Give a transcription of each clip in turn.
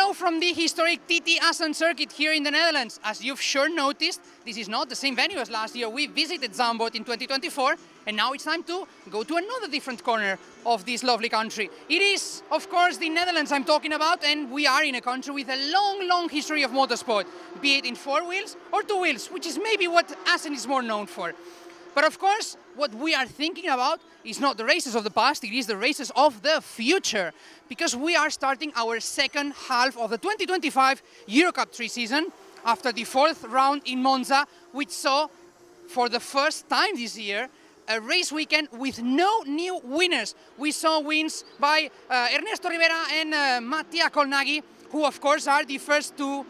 now from the historic TT Assen circuit here in the Netherlands. As you've sure noticed, this is not the same venue as last year. We visited Zandvoort in 2024, and now it's time to go to another different corner of this lovely country. It is, of course, the Netherlands I'm talking about, and we are in a country with a long, long history of motorsport, be it in 4 wheels or 2 wheels, which is maybe what Assen is more known for. But of course, what we are thinking about is not the races of the past, it is the races of the future. Because we are starting our second half of the 2025 EUROCUP-3 season after the 4th round in Monza, which saw, for the first time this year, a race weekend with no new winners. We saw wins by Ernesto Rivera and Mattia Colnaghi, who of course are the first 2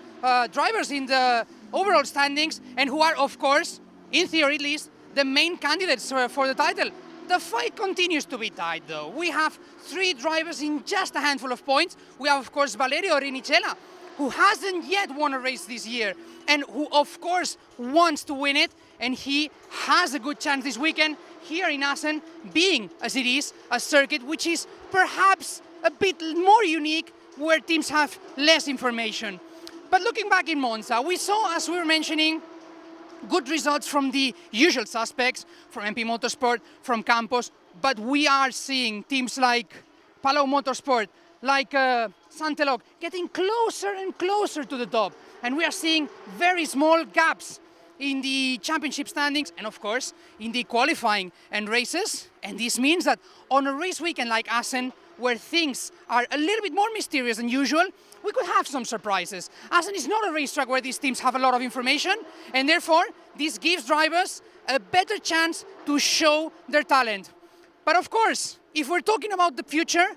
drivers in the overall standings and who are, of course, in theory at least, the main candidates for the title. The fight continues to be tight though. We have 3 drivers in just a handful of points. We have of course Valerio Rinicella, who hasn't yet won a race this year and who of course wants to win it, and he has a good chance this weekend here in Assen, being as it is a circuit which is perhaps a bit more unique, where teams have less information. But looking back in Monza, we saw, as we were mentioning, good results from the usual suspects, from MP Motorsport, from Campos, but we are seeing teams like Palau Motorsport, like Santelog, getting closer and closer to the top. And we are seeing very small gaps in the championship standings and of course in the qualifying and races. And this means that on a race weekend like Assen, where things are a little bit more mysterious than usual, we could have some surprises. Assen is not a racetrack where these teams have a lot of information, and therefore this gives drivers a better chance to show their talent. But of course, if we're talking about the future,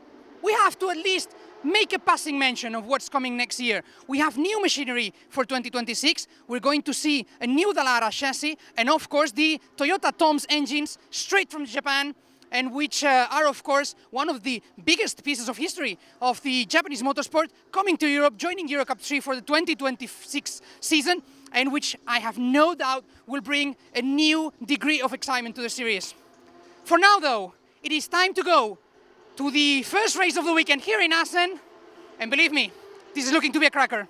we have to at least make a passing mention of what's coming next year. We have new machinery for 2026. We're going to see a new Dallara chassis, and of course the Toyota Toms engines straight from Japan, and which are, of course, one of the biggest pieces of history of the Japanese motorsport, coming to Europe, joining EUROCUP-3 for the 2026 season, and which I have no doubt will bring a new degree of excitement to the series. For now, though, it is time to go to the first race of the weekend here in Assen, and believe me, this is looking to be a cracker.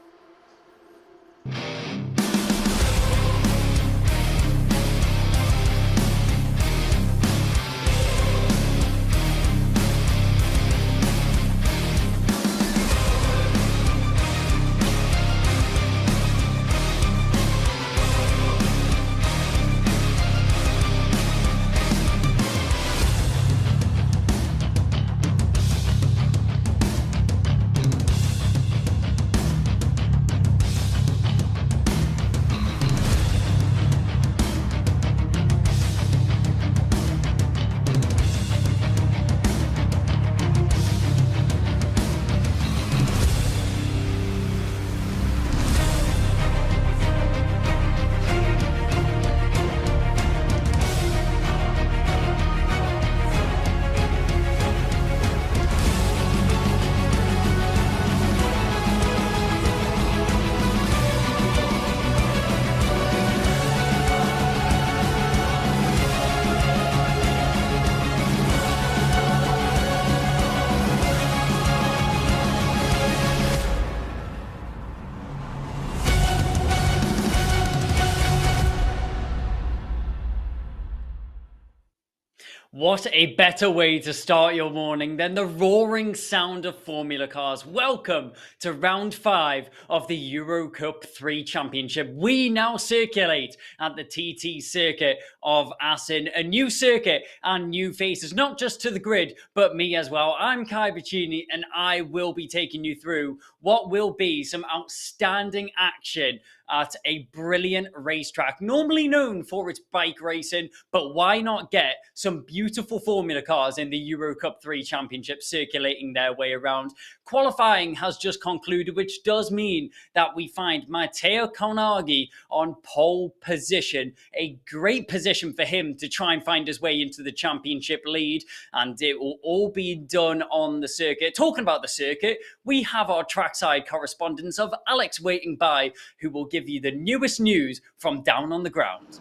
What a better way to start your morning than the roaring sound of Formula Cars. Welcome to round 5 of the EuroCup-3 Championship. We now circulate at the TT circuit of Assen, a new circuit and new faces, not just to the grid, but me as well. I'm Kai Bacchini, and I will be taking you through what will be some outstanding action at a brilliant racetrack, normally known for its bike racing, but why not get some beautiful Formula Cars in the EuroCup-3 Championship circulating their way around. Qualifying has just concluded, which does mean that we find Matteo Colnaghi on pole position, a great position for him to try and find his way into the championship lead, and it will all be done on the circuit. Talking about the circuit, we have our trackside correspondence of Alex waiting by, who will give you the newest news from down on the ground.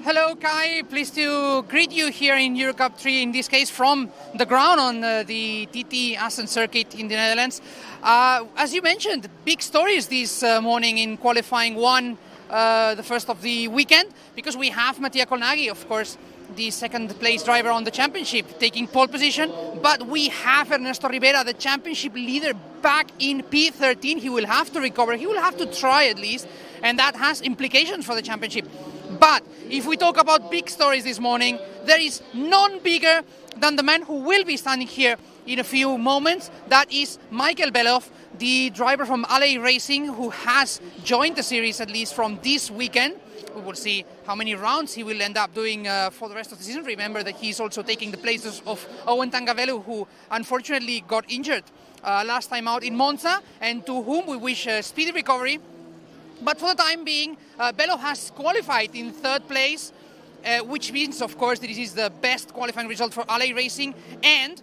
Hello, Kai. Pleased to greet you here in EUROCUP-3, in this case from the ground on the TT Assen circuit in the Netherlands. As you mentioned, big stories this morning in qualifying one, the first of the weekend, because we have Mattia Colnaghi, of course, the second place driver on the championship, taking pole position, but we have Ernesto Rivera, the championship leader, back in P13. He will have to recover, he will have to try at least, and that has implications for the championship. But if we talk about big stories this morning, there is none bigger than the man who will be standing here in a few moments. That is Michael Belov, the driver from LA Racing, who has joined the series at least from this weekend. We will see how many rounds he will end up doing for the rest of the season. Remember that he's also taking the places of Owen Tangavelu, who unfortunately got injured last time out in Monza, and to whom we wish a speedy recovery. But for the time being, Belov has qualified in third place, which means, of course, that this is the best qualifying result for LA Racing, and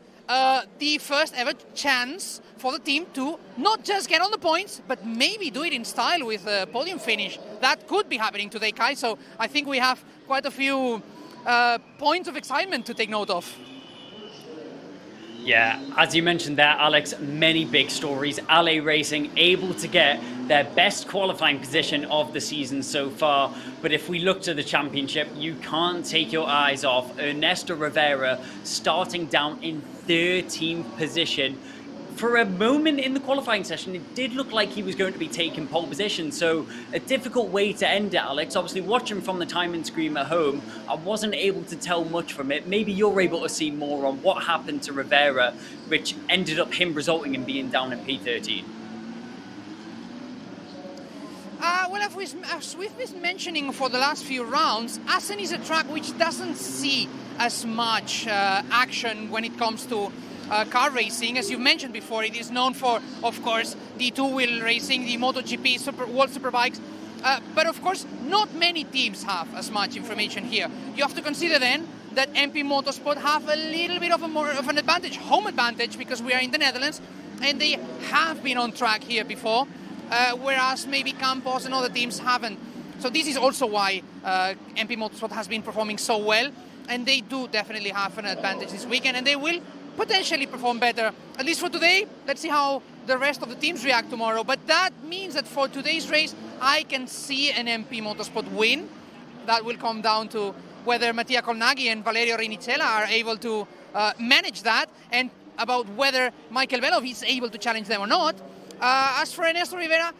the first ever chance for the team to not just get on the points, but maybe do it in style with a podium finish. That could be happening today, Kai, so I think we have quite a few points of excitement to take note of. Yeah, as you mentioned there, Alex, many big stories. LA Racing able to get their best qualifying position of the season so far. But if we look to the championship, you can't take your eyes off Ernesto Rivera starting down in 13th position. For a moment in the qualifying session, it did look like he was going to be taking pole position, so a difficult way to end it, Alex. Obviously, watching from the timing screen at home, I wasn't able to tell much from it. Maybe you're able to see more on what happened to Rivera, which ended up him resulting in being down at P13. Well, as we've been mentioning for the last few rounds, Assen is a track which doesn't see as much action when it comes to car racing. As you mentioned before, it is known for, of course, the two-wheel racing, the MotoGP, World Superbikes. But of course, not many teams have as much information here. You have to consider then that MP Motorsport have a little bit of an advantage, home advantage, because we are in the Netherlands, and they have been on track here before, whereas maybe Campos and other teams haven't. So this is also why MP Motorsport has been performing so well, and they do definitely have an advantage this weekend, and they will potentially perform better, at least for today. Let's see how the rest of the teams react tomorrow. But that means that for today's race, I can see an MP Motorsport win. That will come down to whether Mattia Colnaghi and Valerio Rinicella are able to manage that, and about whether Michael Belov is able to challenge them or not. As for Ernesto Rivera,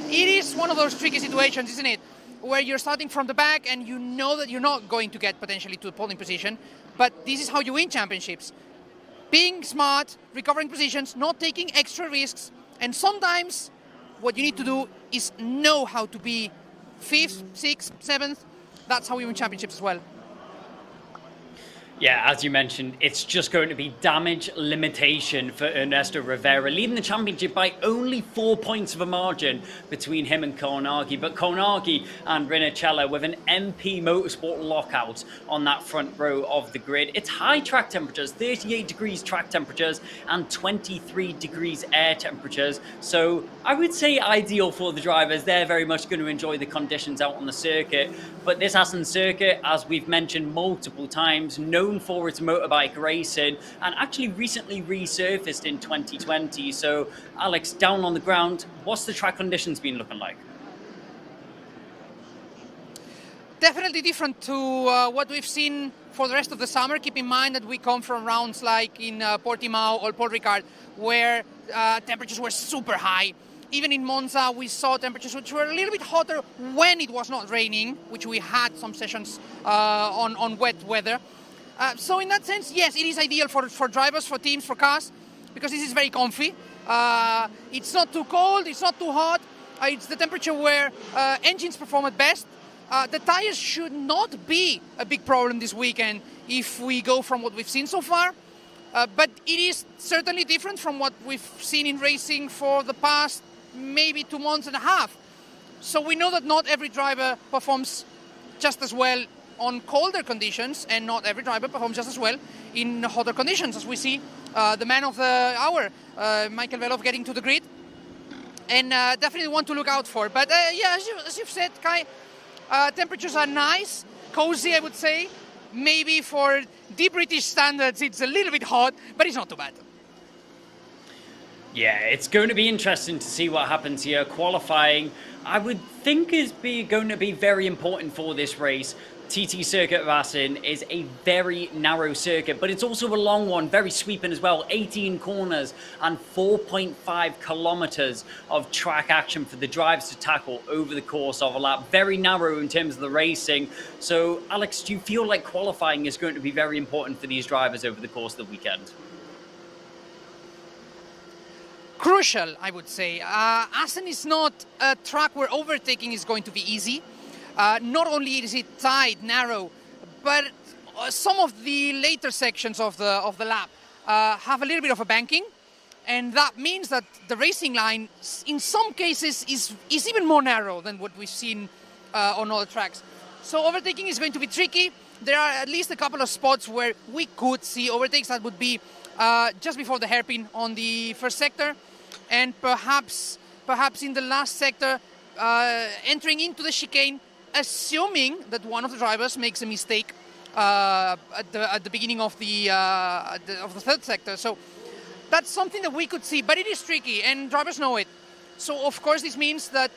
it is one of those tricky situations, isn't it? Where you're starting from the back and you know that you're not going to get potentially to the podium position, but this is how you win championships. Being smart, recovering positions, not taking extra risks, and sometimes what you need to do is know how to be 5th, 6th, 7th. That's how we win championships as well. Yeah, as you mentioned, it's just going to be damage limitation for Ernesto Rivera, leading the championship by only 4 points of a margin between him and Colnaghi. But Colnaghi and Rinicella with an MP Motorsport lockout on that front row of the grid. It's high track temperatures, 38 degrees track temperatures and 23 degrees air temperatures. So I would say ideal for the drivers. They're very much going to enjoy the conditions out on the circuit. But this Assen circuit, as we've mentioned multiple times, known for its motorbike racing and actually recently resurfaced in 2020. So, Alex, down on the ground, what's the track conditions been looking like? Definitely different to what we've seen for the rest of the summer. Keep in mind that we come from rounds like in Portimao or Paul Ricard, where temperatures were super high. Even in Monza, we saw temperatures which were a little bit hotter when it was not raining, which we had some sessions on wet weather. So in that sense, yes, it is ideal for drivers, for teams, for cars, because this is very comfy. It's not too cold, it's not too hot. It's the temperature where engines perform at best. The tires should not be a big problem this weekend if we go from what we've seen so far. But it is certainly different from what we've seen in racing for the past maybe 2 months and a half. So we know that not every driver performs just as well on colder conditions, and not every driver performs just as well in hotter conditions, as we see the man of the hour, Michael Belov, getting to the grid, and definitely one to look out for. But yeah, as you've said, Kai, temperatures are nice. cozy, I would say. Maybe for the British standards, it's a little bit hot, but it's not too bad. Yeah, it's going to be interesting to see what happens here. Qualifying, I would think, is going to be very important for this race. TT Circuit of Assen is a very narrow circuit, but it's also a long one, very sweeping as well. 18 corners and 4.5 kilometers of track action for the drivers to tackle over the course of a lap. Very narrow in terms of the racing. So, Alex, do you feel like qualifying is going to be very important for these drivers over the course of the weekend? Crucial, I would say. Assen is not a track where overtaking is going to be easy. Not only is it tight, narrow, but some of the later sections of the lap have a little bit of a banking, and that means that the racing line, in some cases, is even more narrow than what we've seen on other tracks. So overtaking is going to be tricky. There are at least a couple of spots where we could see overtakes. That would be just before the hairpin on the first sector, and perhaps in the last sector, entering into the chicane, assuming that one of the drivers makes a mistake at the beginning of the third sector. So that's something that we could see, but it is tricky, and drivers know it. So of course this means that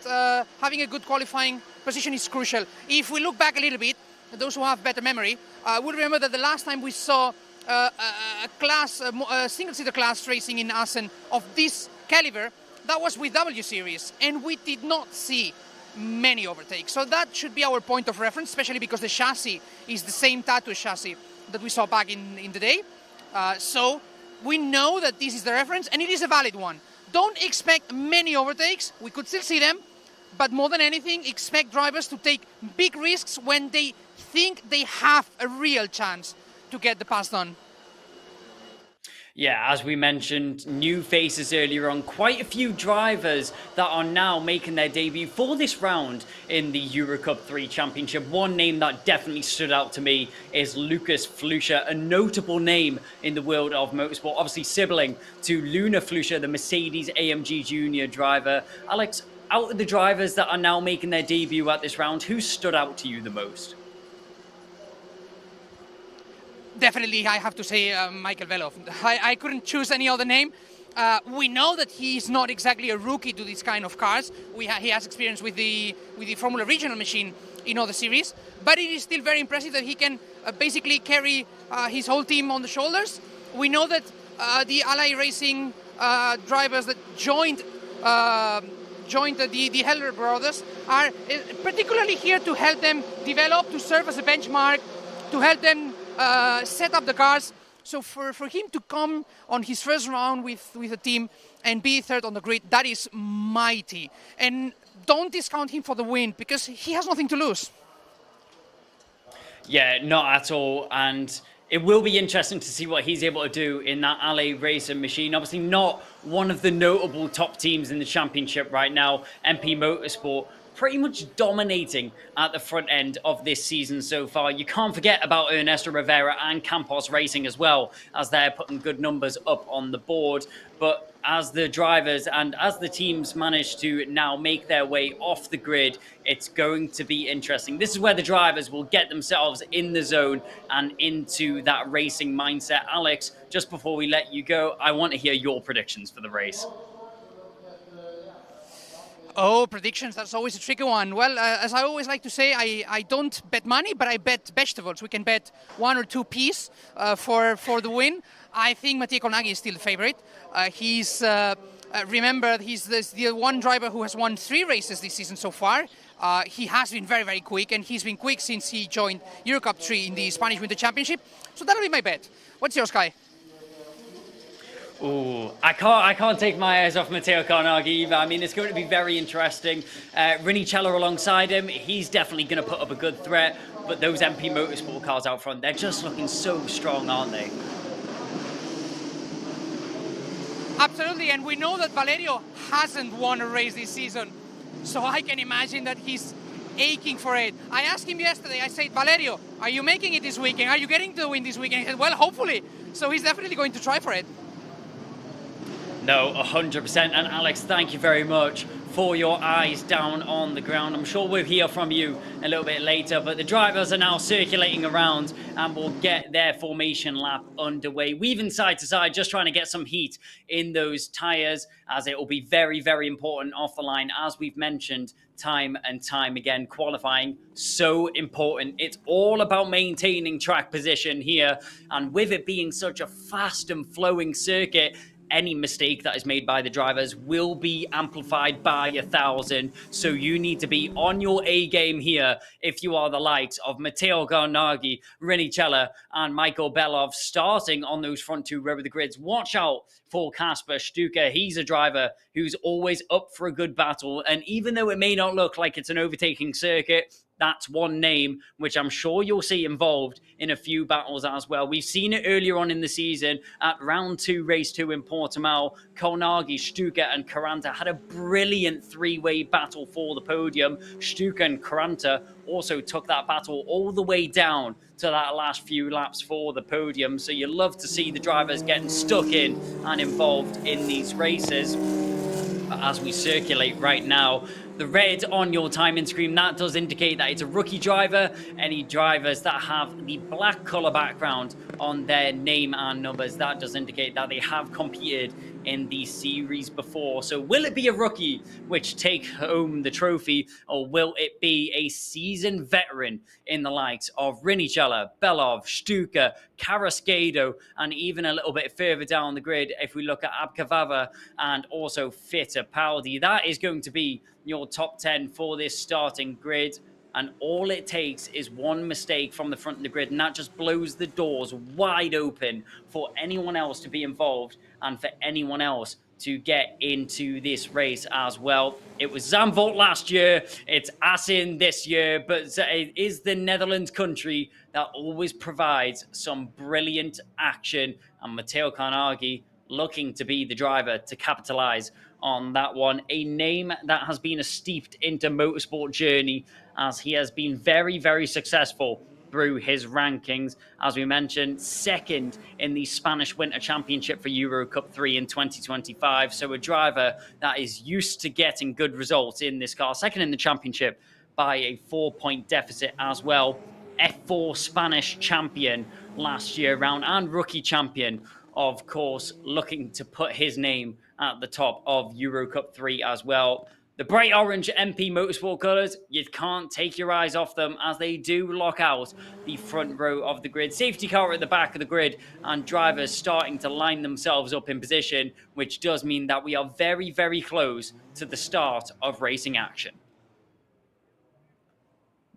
having a good qualifying position is crucial. If we look back a little bit, those who have better memory will remember that the last time we saw a single-seater class racing in Assen of this caliber, that was with W Series, and we did not see many overtakes. So that should be our point of reference, especially because the chassis is the same tattoo chassis that we saw back in the day. So we know that this is the reference, and it is a valid one. Don't expect many overtakes. We could still see them, but more than anything, expect drivers to take big risks when they think they have a real chance to get the pass done. Yeah, as we mentioned, new faces earlier on, quite a few drivers that are now making their debut for this round in the EUROCUP-3 Championship. One name that definitely stood out to me is Lukas Fluscher, a notable name in the world of motorsport, obviously sibling to Luna Fluscher, the Mercedes AMG Junior driver. Alex, out of the drivers that are now making their debut at this round, who stood out to you the most? Definitely, I have to say Michael Velov. I couldn't choose any other name. We know that he's not exactly a rookie to this kind of cars. He has experience with the Formula Regional machine in other series, but it is still very impressive that he can basically carry his whole team on the shoulders. We know that the Ally Racing drivers that joined the Heller brothers are particularly here to help them develop, to serve as a benchmark, to help them set up the cars. So for him to come on his first round with a team and be third on the grid, that is mighty. And don't discount him for the win, because he has nothing to lose. Yeah, not at all. And it will be interesting to see what he's able to do in that Ally Racing machine. Obviously not one of the notable top teams in the championship right now, MP Motorsport, pretty much dominating at the front end of this season so far. You can't forget about Ernesto Rivera and Campos Racing as well, as they're putting good numbers up on the board. But as the drivers and as the teams manage to now make their way off the grid, it's going to be interesting. This is where the drivers will get themselves in the zone and into that racing mindset. Alex, just before we let you go, I want to hear your predictions for the race. Oh, predictions, that's always a tricky one. Well, as I always like to say, I don't bet money, but I bet vegetables. We can bet 1 or 2 peas for the win. I think Mattia Colnaghi is still the favorite. Remember, he's the one driver who has won 3 races this season so far. He has been very, very quick, and he's been quick since he joined EUROCUP-3 in the Spanish Winter Championship. So that'll be my bet. What's yours, Kai? Ooh, I can't take my eyes off Matteo Colnaghi either. I mean, it's going to be very interesting. Rinicello alongside him, he's definitely going to put up a good threat. But those MP Motorsport cars out front, they're just looking so strong, aren't they? Absolutely, and we know that Valerio hasn't won a race this season. So I can imagine that he's aching for it. I asked him yesterday, I said, Valerio, are you making it this weekend? Are you getting to the win this weekend? He said, well, hopefully. So he's definitely going to try for it. No, 100%. And Alex, thank you very much for your eyes down on the ground. I'm sure we'll hear from you a little bit later, but the drivers are now circulating around and will get their formation lap underway, weaving side to side, just trying to get some heat in those tires, as it will be very, very important off the line, as we've mentioned time and time again. Qualifying, so important. It's all about maintaining track position here, and with it being such a fast and flowing circuit, any mistake that is made by the drivers will be amplified by 1,000. So you need to be on your A game here if you are the likes of Matteo Garnaghi, Rinicella, and Michael Belov starting on those front two row of the grids. Watch out for Kasper Stuka. He's a driver who's always up for a good battle. And even though it may not look like it's an overtaking circuit, that's one name which I'm sure you'll see involved in a few battles as well. We've seen it earlier on in the season at round 2, race 2 in Portimao. Garnaghi, Stuka, and Caranta had a brilliant three-way battle for the podium. Stuka and Caranta also took that battle all the way down to that last few laps for the podium. So you love to see the drivers getting stuck in and involved in these races. But as we circulate right now, the red on your timing screen, that does indicate that it's a rookie driver. Any drivers that have the black color background on their name and numbers, that does indicate that they have competed in the series before. So will it be a rookie which take home the trophy, or will it be a seasoned veteran in the likes of Rinicella, Belov, Stuka, Carrasquedo, and even a little bit further down the grid, if we look at Abkavava and also Fittipaldi? That is going to be your top 10 for this starting grid. And all it takes is one mistake from the front of the grid, and that just blows the doors wide open for anyone else to be involved and for anyone else to get into this race as well. It was Zandvoort last year, it's Assen this year, but it is the Netherlands country that always provides some brilliant action, and Matteo Garnaghi looking to be the driver to capitalize on that one. A name that has been a steeped into motorsport journey, as he has been very, very successful through his rankings. As we mentioned, second in the Spanish Winter Championship for EUROCUP-3 in 2025. So a driver that is used to getting good results in this car. Second in the championship by a 4-point deficit as well. F4 Spanish champion last year round and rookie champion, of course, looking to put his name at the top of EUROCUP-3 as well. The bright orange MP Motorsport colours, you can't take your eyes off them, as they do lock out the front row of the grid. Safety car at the back of the grid, and drivers starting to line themselves up in position, which does mean that we are very, very close to the start of racing action.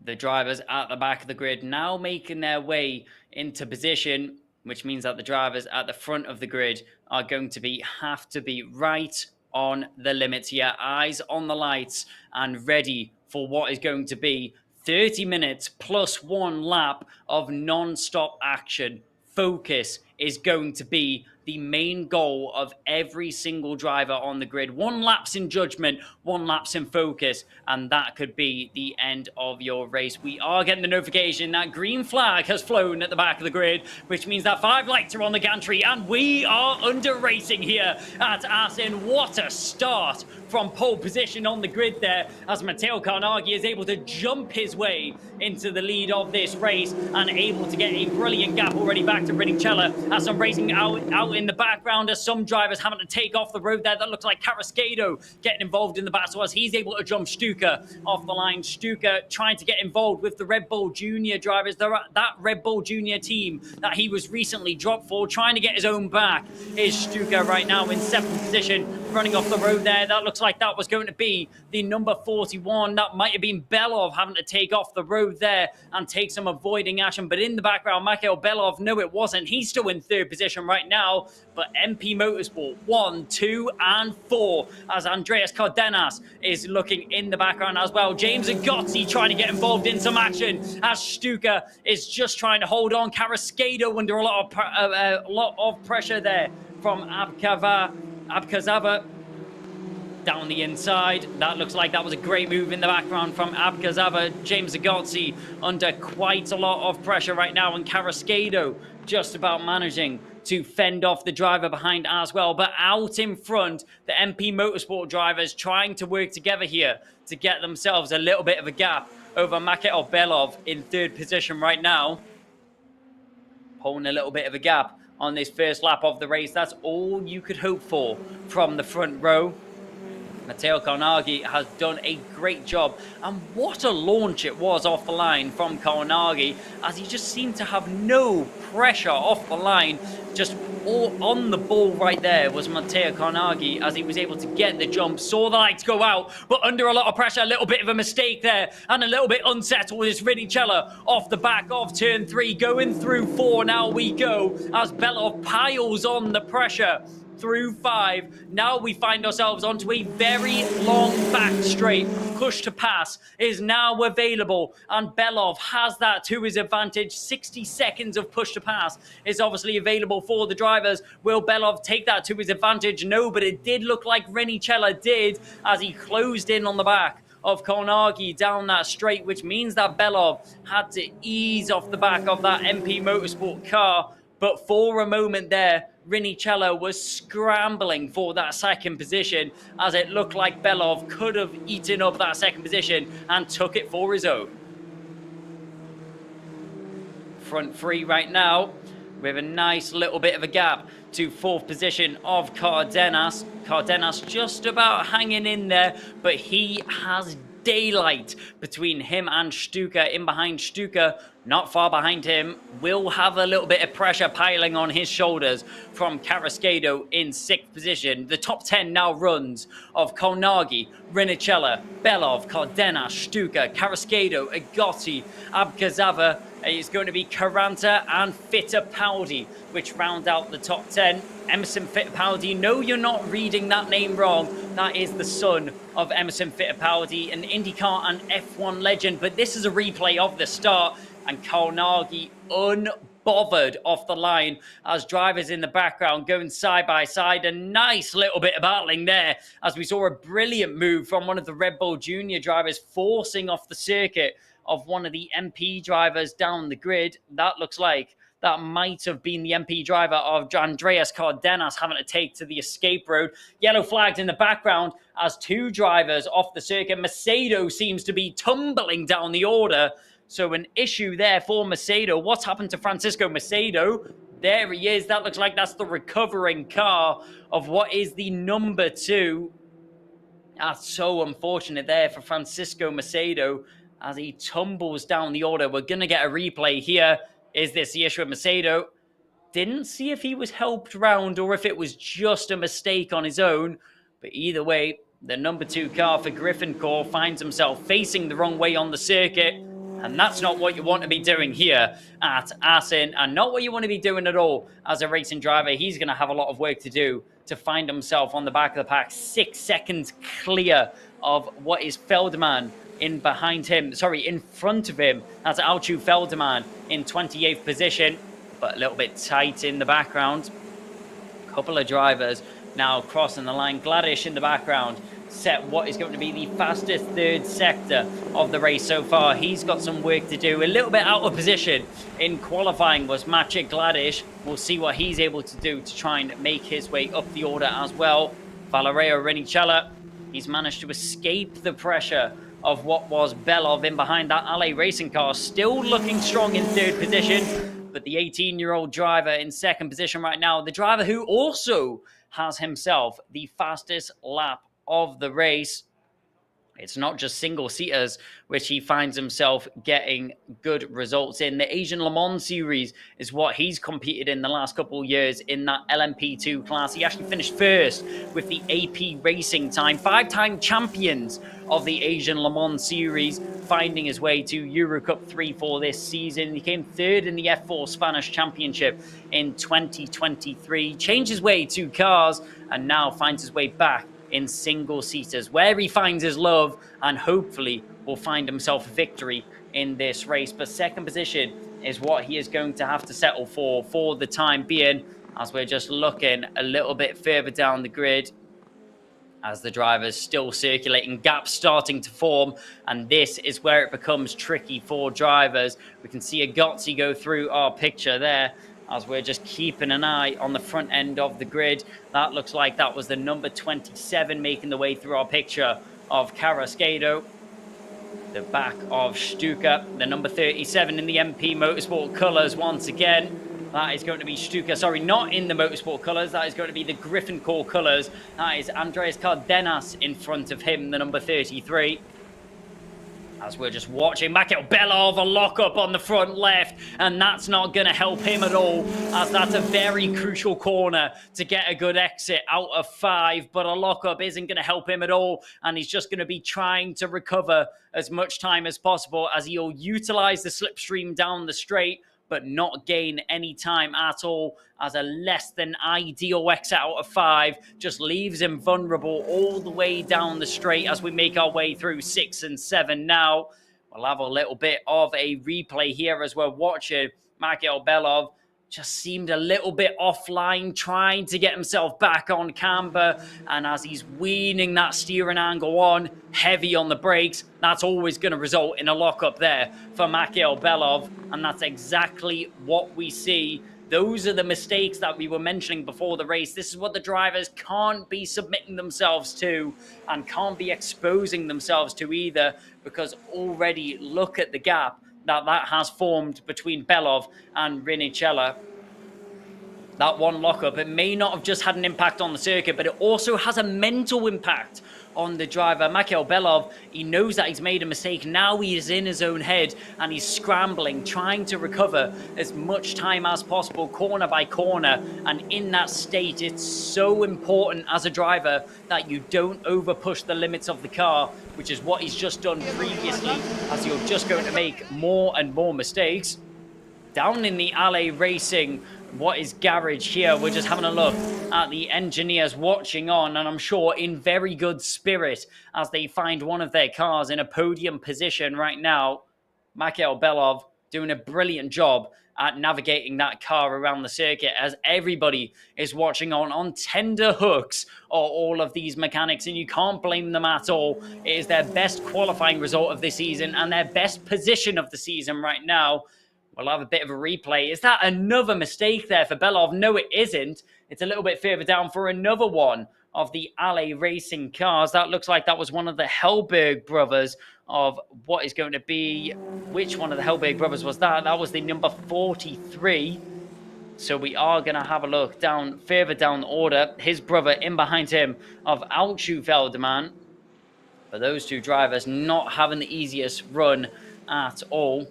The drivers at the back of the grid now making their way into position, which means that the drivers at the front of the grid are going to have to be right on the limits here, eyes on the lights and ready for what is going to be 30 minutes plus 1 lap of non-stop action. Focus is going to be the main goal of every single driver on the grid. 1 lapse in judgment, 1 lapse in focus, and that could be the end of your race. We are getting the notification that green flag has flown at the back of the grid, which means that 5 lights are on the gantry, and we are under racing here at Assen. What a start from pole position on the grid there, as Matteo Garnaghi is able to jump his way into the lead of this race and able to get a brilliant gap already back to Rinicella, as some racing out in the background, as some drivers having to take off the road there. That looks like Carrasquedo getting involved in the battle, as he's able to jump Stuka off the line. Stuka trying to get involved with the Red Bull Junior drivers. That Red Bull Junior team that he was recently dropped for, trying to get his own back, is Stuka right now in 7th position, running off the road there. That looks like that was going to be the number 41. That might have been Belov having to take off the road there and take some avoiding action. But in the background, Michael Belov, no, it wasn't. He's still in 3rd position right now. But MP Motorsport 1, 2, and 4, as Andreas Cardenas is looking in the background as well. James Agozzi trying to get involved in some action, as Stuka is just trying to hold on. Carrasquedo under a lot of pressure there from Abkazava down the inside. That looks like that was a great move in the background from Abkazava. James Agozzi under quite a lot of pressure right now, and Carrasquedo just about managing to fend off the driver behind as well. But out in front, the MP Motorsport drivers trying to work together here to get themselves a little bit of a gap over Maketo Belov in third position right now. Pulling a little bit of a gap on this first lap of the race. That's all you could hope for from the front row. Matteo Carnaghi has done a great job, and what a launch it was off the line from Carnaghi, as he just seemed to have no pressure off the line. Just all on the ball right there was Matteo Carnaghi, as he was able to get the jump, saw the lights go out, but under a lot of pressure, a little bit of a mistake there, and a little bit unsettled is Rinicella off the back of turn 3, going through 4. Now we go as Belov piles on the pressure through 5. Now we find ourselves onto a very long back straight. Push to pass is now available, and Belov has that to his advantage. 60 seconds of push to pass is obviously available for the drivers. Will Belov take that to his advantage? No, but it did look like Rinicella did, as he closed in on the back of Carnaghi down that straight, which means that Belov had to ease off the back of that MP Motorsport car. But for a moment there, Rinicella was scrambling for that second position, as it looked like Belov could have eaten up that second position and took it for his own. Front 3 right now, with a nice little bit of a gap to 4th position of Cardenas. Cardenas just about hanging in there, but he has daylight between him and Stuka. In behind Stuka, not far behind him, will have a little bit of pressure piling on his shoulders from Carrasquedo in 6th position. The top 10 now runs of Carnaghi, Rinicella, Belov, Cardenas, Stuka, Carrasquedo, Agotti, Abkazava. It's going to be Caranta and Fittipaldi, which round out the top 10. Emerson Fittipaldi, no, you're not reading that name wrong. That is the son of Emerson Fittipaldi, an IndyCar and F1 legend. But this is a replay of the start, and Carnaghi unbothered off the line as drivers in the background going side by side. A nice little bit of battling there, as we saw a brilliant move from one of the Red Bull Junior drivers forcing off the circuit of one of the MP drivers down the grid. That looks like that might have been the MP driver of Andreas Cardenas having to take to the escape road. Yellow flagged in the background as 2 drivers off the circuit. Macedo seems to be tumbling down the order. So an issue there for Macedo. What's happened to Francisco Macedo? There he is. That looks like that's the recovering car of what is the number 2. That's so unfortunate there for Francisco Macedo, as he tumbles down the order. We're going to get a replay here. Is this the issue with Macedo? Didn't see if he was helped round or if it was just a mistake on his own. But either way, the number 2 car for Griffincourt finds himself facing the wrong way on the circuit. And that's not what you want to be doing here at Assen, and not what you want to be doing at all as a racing driver. He's going to have a lot of work to do to find himself on the back of the pack. 6 seconds clear of what is Feldman in behind him, in front of him. That's Alchu Feldman in 28th position, but a little bit tight in the background. A couple of drivers now crossing the line. Gladish in the background set what is going to be the fastest 3rd sector of the race so far. He's got some work to do. A little bit out of position in qualifying was Maciej Gladish. We'll see what he's able to do to try and make his way up the order as well. Valerio Rinicella, he's managed to escape the pressure of what was Belov in behind that LA Racing car. Still looking strong in 3rd position, but the 18-year-old driver in 2nd position right now, the driver who also has himself the fastest lap of the race. It's not just single-seaters, which he finds himself getting good results in. The Asian Le Mans Series is what he's competed in the last couple of years in that LMP2 class. He actually finished 1st with the AP Racing time. 5-time champions of the Asian Le Mans Series, finding his way to EUROCUP-3 for this season. He came 3rd in the F4 Spanish Championship in 2023. Changed his way to cars and now finds his way back in single-seaters, where he finds his love and hopefully will find himself a victory in this race. But 2nd position is what he is going to have to settle for the time being, as we're just looking a little bit further down the grid as the drivers still circulating, gaps starting to form, and this is where it becomes tricky for drivers. We can see Agozzi go through our picture there as we're just keeping an eye on the front end of the grid. That looks like that was the number 27 making the way through our picture of Carrasquedo. The back of Stuka, the number 37 in the MP Motorsport colours once again. That is going to be Stuka, sorry, not in the Motorsport colours. That is going to be the Griffin Core colours. That is Andreas Cardenas in front of him, the number 33. As we're just watching Mikhail Belov, a lockup on the front left, and that's not going to help him at all, as that's a very crucial corner to get a good exit out of 5, but a lockup isn't going to help him at all, and he's just going to be trying to recover as much time as possible as he'll utilize the slipstream down the straight, but not gain any time at all, as a less than ideal exit out of 5 just leaves him vulnerable all the way down the straight as we make our way through 6 and 7 now. We'll have a little bit of a replay here as we're watching. Mikhail Belov just seemed a little bit offline, trying to get himself back on camber, and as he's weaning that steering angle on, heavy on the brakes, that's always going to result in a lockup there for Mikhail Belov, and that's exactly what we see. Those are the mistakes that we were mentioning before the race. This is what the drivers can't be submitting themselves to and can't be exposing themselves to either, because already look at the gap that has formed between Belov and Rinicella. That one lockup, it may not have just had an impact on the circuit, but it also has a mental impact on the driver. Mikhail Belov, he knows that he's made a mistake. Now he is in his own head and he's scrambling, trying to recover as much time as possible, corner by corner. And in that state, it's so important as a driver that you don't over push the limits of the car, which is what he's just done previously, as you're just going to make more and more mistakes. Down in the alley racing, what is garage here? We're just having a look at the engineers watching on, and I'm sure in very good spirit as they find one of their cars in a podium position right now. Mikhail Belov doing a brilliant job at navigating that car around the circuit, as everybody is watching on tender hooks are all of these mechanics, and you can't blame them at all. It is their best qualifying result of the season and their best position of the season right now. We'll have a bit of a replay. Is that another mistake there for Belov? No, it isn't. It's a little bit further down for another one of the Alley Racing cars. That looks like that was one of the Hellberg brothers of what is going to be... Which one of the Hellberg brothers was that? That was the number 43. So we are going to have a look down, further down the order. His brother in behind him of Altschulfelderman. But those two drivers not having the easiest run at all.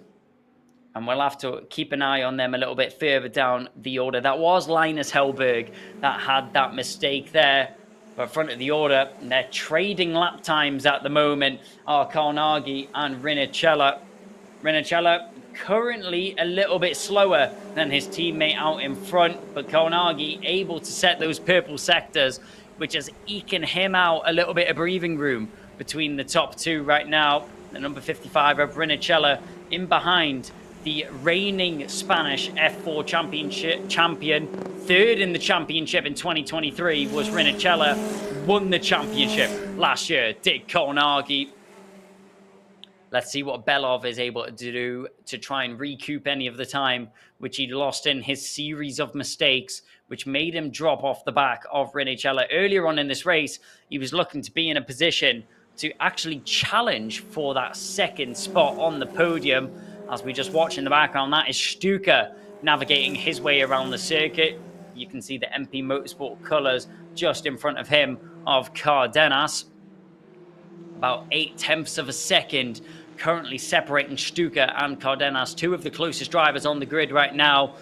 And we'll have to keep an eye on them a little bit further down the order. That was Linus Hellberg that had that mistake there. But front of the order, they're trading lap times at the moment are Carnagi and Rinicella. Rinicella currently a little bit slower than his teammate out in front, but Carnagi able to set those purple sectors, which is eking him out a little bit of breathing room between the top two right now. The number 55 of Rinicella in behind the reigning Spanish F4 championship champion. Third in the championship in 2023 was Rinicella. Won the championship last year, did Carnagi. Let's see what Belov is able to do to try and recoup any of the time which he lost in his series of mistakes, which made him drop off the back of Rinicella. Earlier on in this race, he was looking to be in a position to actually challenge for that second spot on the podium. As we just watch in the background, that is Stuka navigating his way around the circuit. You can see the MP Motorsport colours just in front of him of Cardenas. About 0.8 of a second currently separating Stuka and Cardenas, two of the closest drivers on the grid right now.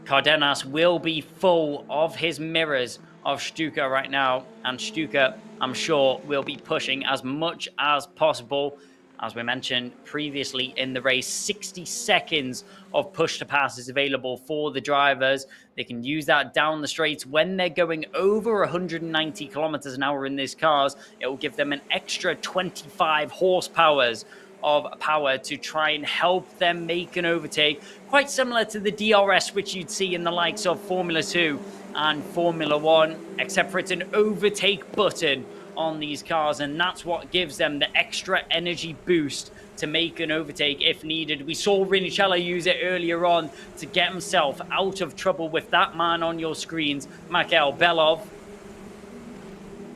Cardenas will be full of his mirrors of Stuka right now, and Stuka, I'm sure, will be pushing as much as possible. As we mentioned previously in the race, 60 seconds of push to pass is available for the drivers. They can use that down the straights when they're going over 190 kilometers an hour in these cars. It will give them an extra 25 horsepower of power to try and help them make an overtake. Quite similar to the DRS, which you'd see in the likes of Formula 2 and Formula 1, except for it's an overtake button on these cars, and that's what gives them the extra energy boost to make an overtake if needed. We saw Rinicello use it earlier on to get himself out of trouble with that man on your screens, Mikhail Belov.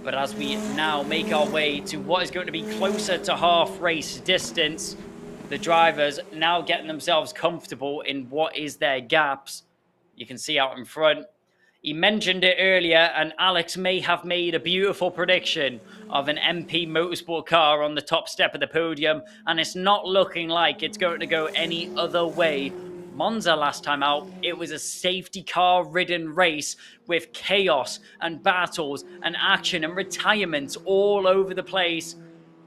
But as we now make our way to what is going to be closer to half race distance, the drivers now getting themselves comfortable in what is their gaps. You can see out in front. He mentioned it earlier, and Alex may have made a beautiful prediction of an MP Motorsport car on the top step of the podium, and it's not looking like it's going to go any other way. Monza last time out, it was a safety car ridden race with chaos and battles and action and retirements all over the place.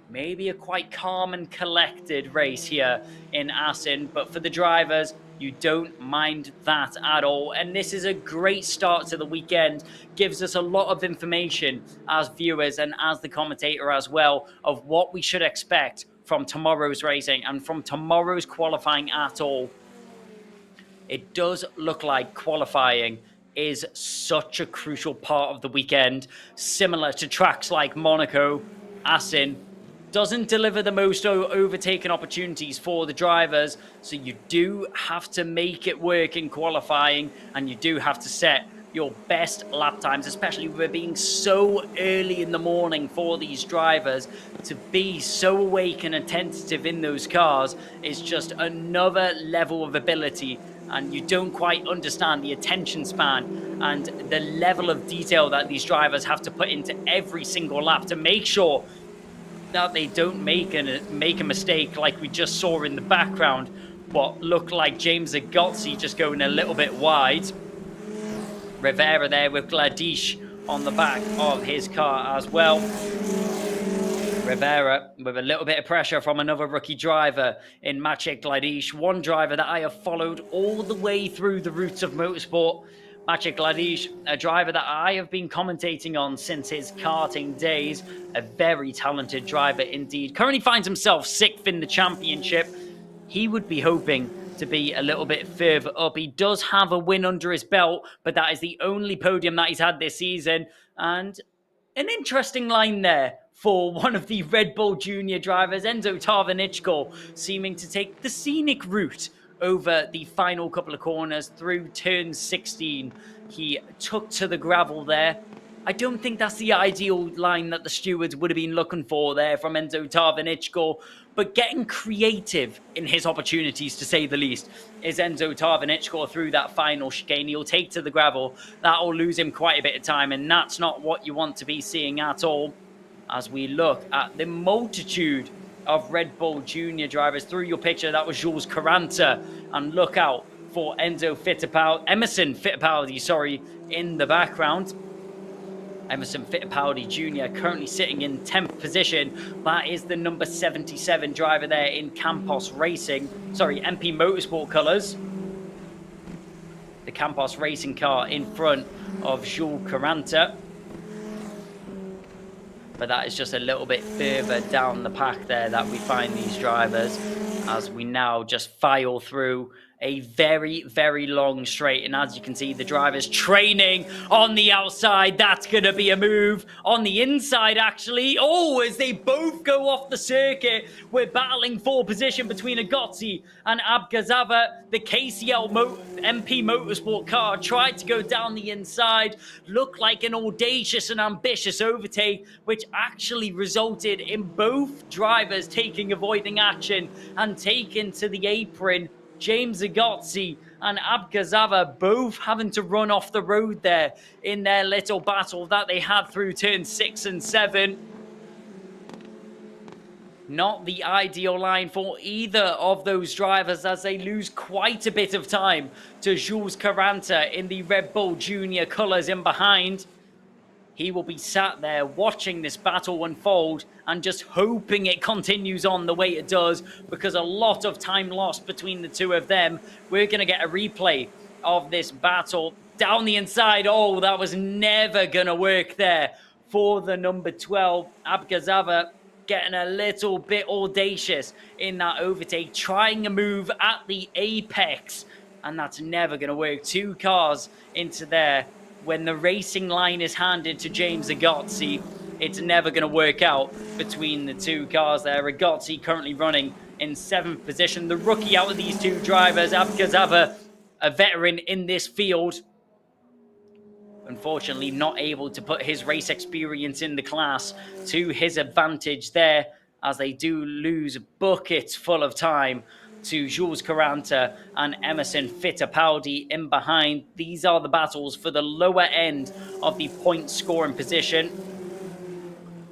Maybe a quite calm and collected race here in Assen, but for the drivers, you don't mind that at all. And this is a great start to the weekend. Gives us a lot of information as viewers and as the commentator as well of what we should expect from tomorrow's racing and from tomorrow's qualifying at all. It does look like qualifying is such a crucial part of the weekend, similar to tracks like Monaco. Assen doesn't deliver the most overtaken opportunities for the drivers, so you do have to make it work in qualifying, and you do have to set your best lap times, especially with it being so early in the morning for these drivers. To be so awake and attentive in those cars is just another level of ability, and you don't quite understand the attention span and the level of detail that these drivers have to put into every single lap to make sure that they don't make a mistake like we just saw in the background. What looked like James Agozzi just going a little bit wide. Rivera there with Gladish on the back of his car as well. Rivera with a little bit of pressure from another rookie driver in Maciej Gladish, one driver that I have followed all the way through the roots of motorsport. Maciej Gladish, a driver that I have been commentating on since his karting days, a very talented driver indeed. Currently finds himself 6th in the championship. He would be hoping to be a little bit further up. He does have a win under his belt, but that is the only podium that he's had this season. And an interesting line there for one of the Red Bull Junior drivers, Enzo Tarvanichko, seeming to take the scenic route over the final couple of corners through turn 16. He took to the gravel there. I don't think that's the ideal line that the stewards would have been looking for there from Enzo Tarvanichko, but getting creative in his opportunities, to say the least, is Enzo Tarvanichko through that final chicane. He'll take to the gravel. That'll lose him quite a bit of time, and that's not what you want to be seeing at all. As we look at the multitude of Red Bull Junior drivers through your picture, that was Jules Caranta, and look out for Emerson Fittipaldi, in the background. Emerson Fittipaldi Jr. currently sitting in 10th position. That is the number 77 driver there in Campos Racing, MP Motorsport colours. The Campos Racing car in front of Jules Caranta. But that is just a little bit further down the pack there that we find these drivers, as we now just file through a very, very long straight. And as you can see, the drivers training on the outside. That's going to be a move on the inside, actually. Oh, as they both go off the circuit, we're battling for position between Agozzi and Abgazava. The KCL MP Motorsport car tried to go down the inside. Looked like an audacious and ambitious overtake, which actually resulted in both drivers avoiding action and taken to the apron. James Agozzi and Abgazava both having to run off the road there in their little battle that they had through turn 6 and 7. Not the ideal line for either of those drivers, as they lose quite a bit of time to Jules Caranta in the Red Bull Junior colours in behind. He will be sat there watching this battle unfold and just hoping it continues on the way it does, because a lot of time lost between the two of them. We're going to get a replay of this battle down the inside. Oh, that was never going to work there for the number 12. Abgazava getting a little bit audacious in that overtake, trying a move at the apex, and that's never going to work. Two cars into there. When the racing line is handed to James Agozzi, it's never going to work out between the two cars there. Agozzi currently running in 7th position. The rookie out of these two drivers, Abgazava, a veteran in this field, unfortunately not able to put his race experience in the class to his advantage there, as they do lose buckets full of time to Jules Caranta and Emerson Fittipaldi in behind. These are the battles for the lower end of the point scoring position.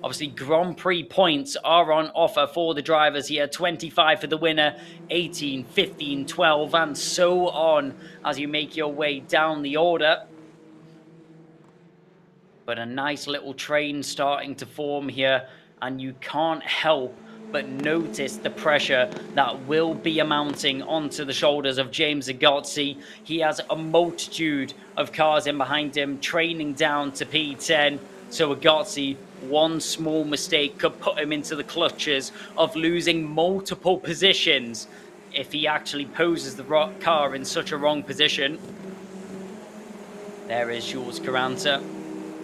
Obviously, Grand Prix points are on offer for the drivers here. 25 for the winner, 18, 15, 12, and so on as you make your way down the order. But a nice little train starting to form here, and you can't help but notice the pressure that will be amounting onto the shoulders of James Agozzi. He has a multitude of cars in behind him, training down to P10. So Agozzi, one small mistake could put him into the clutches of losing multiple positions if he actually poses the car in such a wrong position. There is Jules Caranta,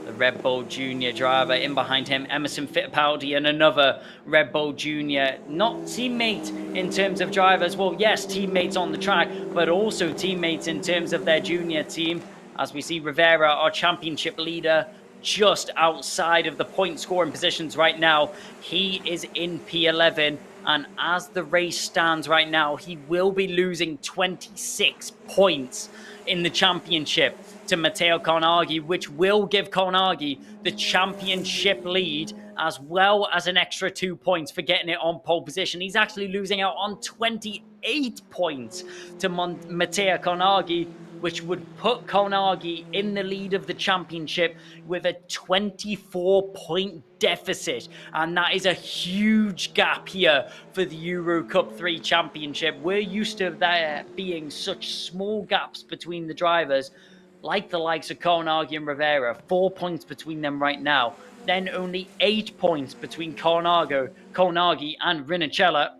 the Red Bull Junior driver. In behind him, Emerson Fittipaldi and another Red Bull Junior. Not teammate in terms of drivers. Well, yes, teammates on the track, but also teammates in terms of their junior team. As we see Rivera, our championship leader, just outside of the point scoring positions right now. He is in P11, and as the race stands right now, he will be losing 26 points in the championship to Matteo Carnaghi, which will give Carnaghi the championship lead, as well as an extra 2 points for getting it on pole position. He's actually losing out on 28 points to Matteo Carnaghi, which would put Carnaghi in the lead of the championship with a 24-point deficit. And that is a huge gap here for the EUROCUP-3 championship. We're used to there being such small gaps between the drivers, like the likes of Carnaghi and Rivera. 4 points between them right now. Then only 8 points between Carnaghi and Rinicella.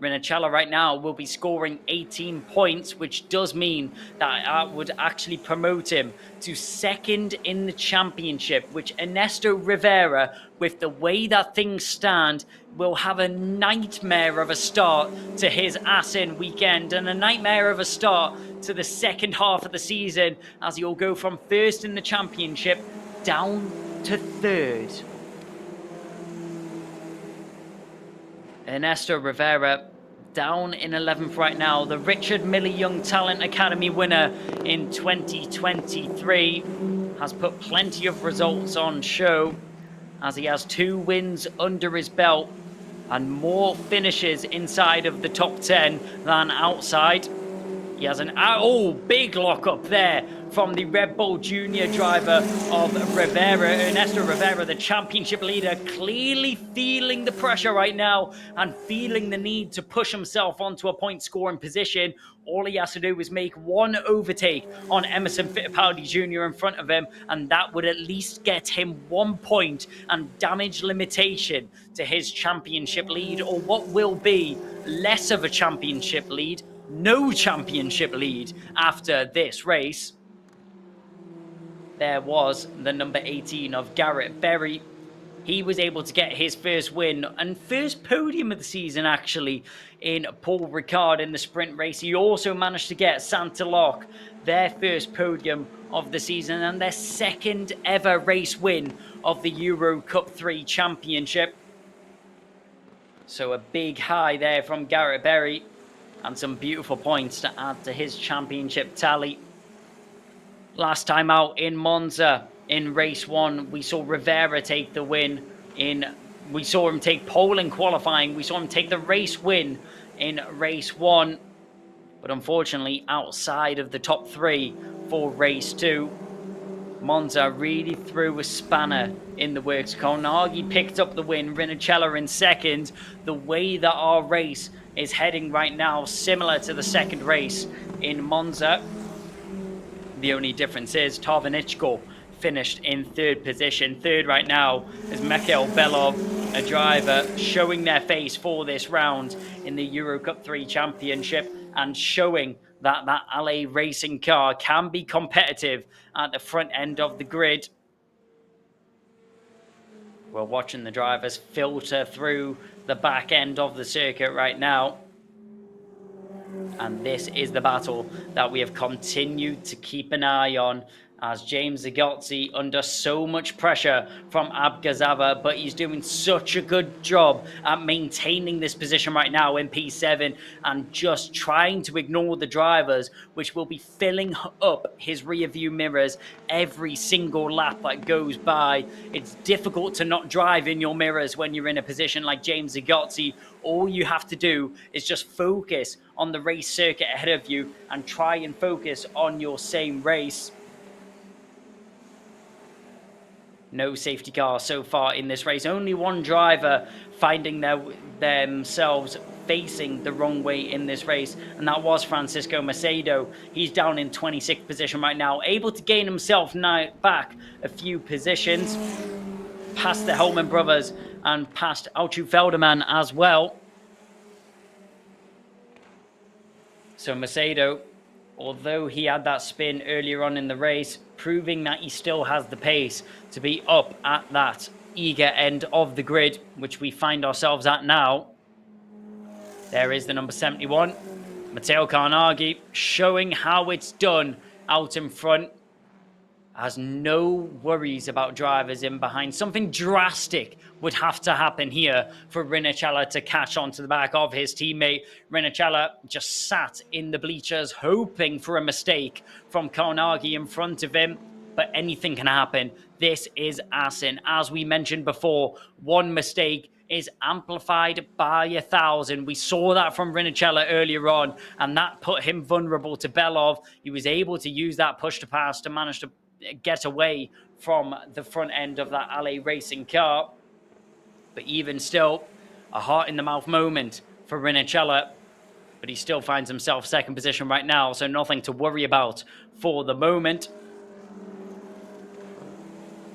Rinicella right now will be scoring 18 points, which does mean that I would actually promote him to second in the championship, which Ernesto Rivera, with the way that things stand, will have a nightmare of a start to his Assen weekend and a nightmare of a start to the second half of the season, as he'll go from first in the championship down to third. Ernesto Rivera down in 11th right now. The Richard Mille Young Talent Academy winner in 2023 has put plenty of results on show, as he has 2 wins under his belt and more finishes inside of the top 10 than outside. He has an big lock up there from the Red Bull Junior driver of Rivera. Ernesto Rivera, the championship leader, clearly feeling the pressure right now and feeling the need to push himself onto a point scoring position. All he has to do is make one overtake on Emerson Fittipaldi Jr. in front of him, and that would at least get him 1 point and damage limitation to his championship lead, or what will be less of a championship lead, no championship lead after this race. There was the number 18 of Garrett Berry. He was able to get his first win and first podium of the season, actually, in Paul Ricard in the sprint race. He also managed to get Santa Locke their first podium of the season and their second ever race win of the EUROCUP-3 championship. So a big high there from Garrett Berry and some beautiful points to add to his championship tally. Last time out in Monza in race 1, we saw Rivera take the win. We saw him take pole in qualifying. We saw him take the race win in race 1. But unfortunately, outside of the top 3 for race 2. Monza really threw a spanner in the works. Carnaghi picked up the win. Rinicella in second. The way that our race is heading right now, similar to the second race in Monza. The only difference is Tarvanichko finished in third position. Third right now is Mikhail Belov, a driver showing their face for this round in the EuroCup-3 championship and showing that that LA racing car can be competitive at the front end of the grid. We're watching the drivers filter through the back end of the circuit right now. And this is the battle that we have continued to keep an eye on, as James Zagotzi under so much pressure from Abgazava, but he's doing such a good job at maintaining this position right now in P7 and just trying to ignore the drivers, which will be filling up his rear view mirrors every single lap that goes by. It's difficult to not drive in your mirrors when you're in a position like James Zagotzi. All you have to do is just focus on the race circuit ahead of you and try and focus on your same race. No safety car so far in this race. Only one driver finding themselves facing the wrong way in this race, and that was Francisco Macedo. He's down in 26th position right now, able to gain himself now back a few positions past the Hellman brothers and past Altu Felderman as well. So Macedo, although he had that spin earlier on in the race, proving that he still has the pace to be up at that eager end of the grid, which we find ourselves at now. There is the number 71, Matteo Carnaghi, showing how it's done out in front. Has no worries about drivers in behind. Something drastic would have to happen here for Rinnicella to catch onto the back of his teammate. Rinnicella just sat in the bleachers hoping for a mistake from Carnaghi in front of him, but anything can happen. This is Assen. As we mentioned before, one mistake is amplified by 1,000. We saw that from Rinnicella earlier on, and that put him vulnerable to Belov. He was able to use that push to pass to manage to get away from the front end of that LA Racing car. But even still, a heart-in-the-mouth moment for Rinnicella. But he still finds himself second position right now, so nothing to worry about for the moment.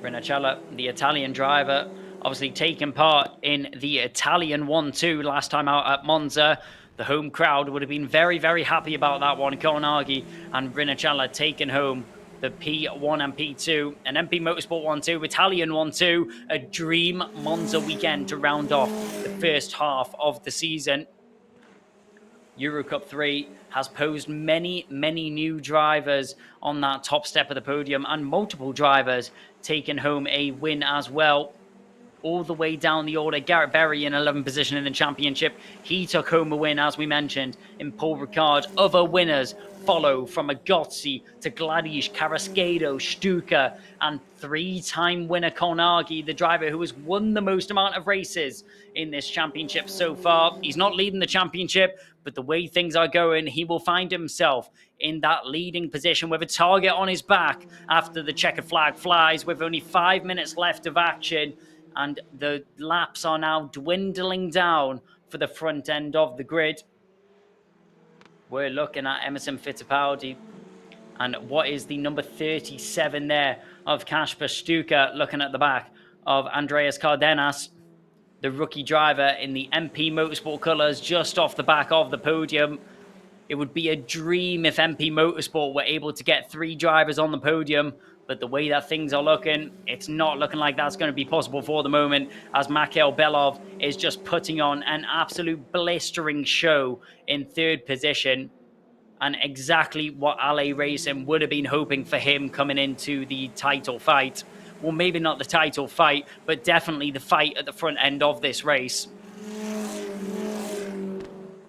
Rinnicella, the Italian driver, obviously taking part in the Italian 1-2 last time out at Monza. The home crowd would have been very, very happy about that one. Carnaghi and Rinnicella taking home the P1 and P2, an MP Motorsport 1-2, Italian 1-2, a dream Monza weekend to round off the first half of the season. EUROCUP-3 has posed many, many new drivers on that top step of the podium, and multiple drivers taking home a win as well. All the way down the order, Garrett Berry in 11th position in the championship. He took home a win, as we mentioned, in Paul Ricard. Other winners follow from Agozzi to Gladish, Carrasquedo, Stuka, and three-time winner Carnaghi, the driver who has won the most amount of races in this championship so far. He's not leading the championship, but the way things are going, he will find himself in that leading position with a target on his back after the checkered flag flies, with only 5 minutes left of action. And the laps are now dwindling down for the front end of the grid. We're looking at Emerson Fittipaldi and what is the number 37 there of Kasper Stuka, looking at the back of Andreas Cardenas, the rookie driver in the MP Motorsport colours, just off the back of the podium. It would be a dream if MP Motorsport were able to get 3 drivers on the podium, but the way that things are looking, it's not looking like that's going to be possible for the moment, as Mikhail Belov is just putting on an absolute blistering show in 3rd position, and exactly what LA Racing would have been hoping for him coming into the title fight. Well, maybe not the title fight, but definitely the fight at the front end of this race.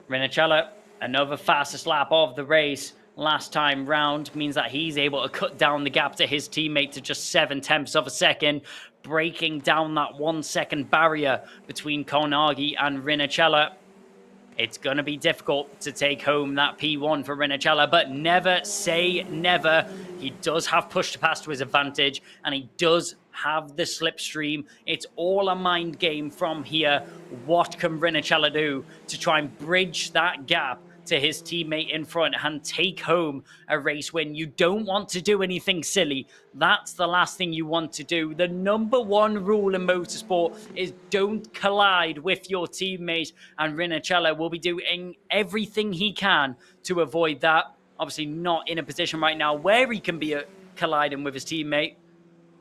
Rinnicella, another fastest lap of the race last time round, means that he's able to cut down the gap to his teammate to just 7/10 of a second, breaking down that 1 second barrier between Carnaghi and Rinnicella. It's going to be difficult to take home that P1 for Rinnicella, but never say never. He does have push to pass to his advantage, and he does have the slipstream. It's all a mind game from here. What can Rinnicella do to try and bridge that gap to his teammate in front and take home a race win? You don't want to do anything silly. That's the last thing you want to do. The number one rule in motorsport is don't collide with your teammate, and Rinnicella will be doing everything he can to avoid that. Obviously not in a position right now where he can be colliding with his teammate,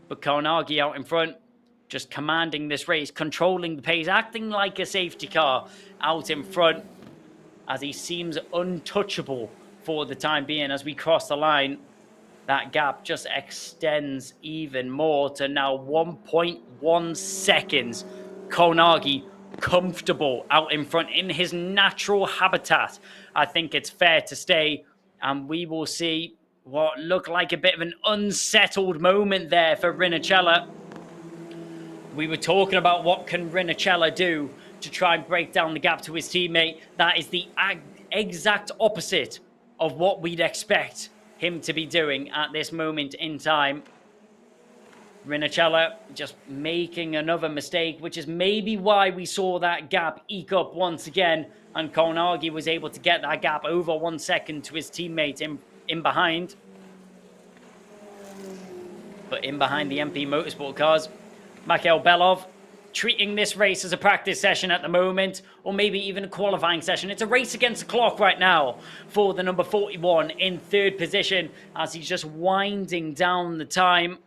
but Carnaghi out in front, just commanding this race, controlling the pace, acting like a safety car out in front, as he seems untouchable for the time being. As we cross the line, that gap just extends even more to now 1.1 seconds. Konagi comfortable out in front in his natural habitat. I think it's fair to stay, and we will see what looked like a bit of an unsettled moment there for Rinnicella. We were talking about what can Rinnicella do to try and break down the gap to his teammate. That is the exact opposite of what we'd expect him to be doing at this moment in time. Rinnicella just making another mistake, which is maybe why we saw that gap eke up once again, and Konagi was able to get that gap over 1 second to his teammate in behind. But in behind the MP Motorsport cars, Mikhail Belov treating this race as a practice session at the moment, or maybe even a qualifying session. It's a race against the clock right now for the number 41 in third position, as he's just winding down the time.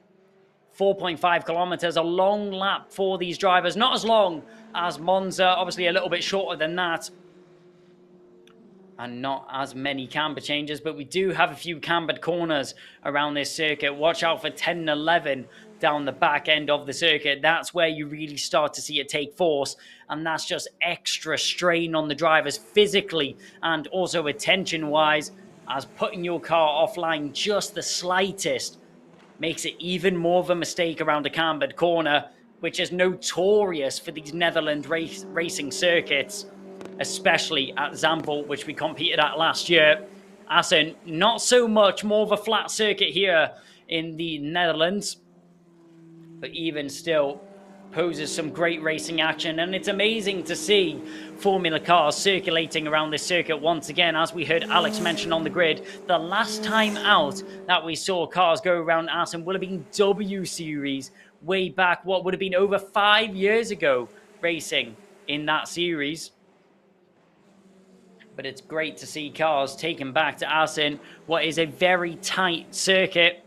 4.5 kilometers, a long lap for these drivers. Not as long as Monza, obviously a little bit shorter than that. And not as many camber changes, but we do have a few cambered corners around this circuit. Watch out for 10 and 11 down the back end of the circuit. That's where you really start to see it take force, and that's just extra strain on the drivers physically and also attention-wise, as putting your car offline just the slightest makes it even more of a mistake around a cambered corner, which is notorious for these Netherlands racing circuits, especially at Zandvoort, which we competed at last year. Assen, not so much, more of a flat circuit here in the Netherlands, but even still poses some great racing action, and it's amazing to see Formula cars circulating around this circuit once again. As we heard Alex mention on the grid, the last time out that we saw cars go around Assen would have been W Series way back, what would have been over 5 years ago, racing in that series. But it's great to see cars taken back to Assen. What is a very tight circuit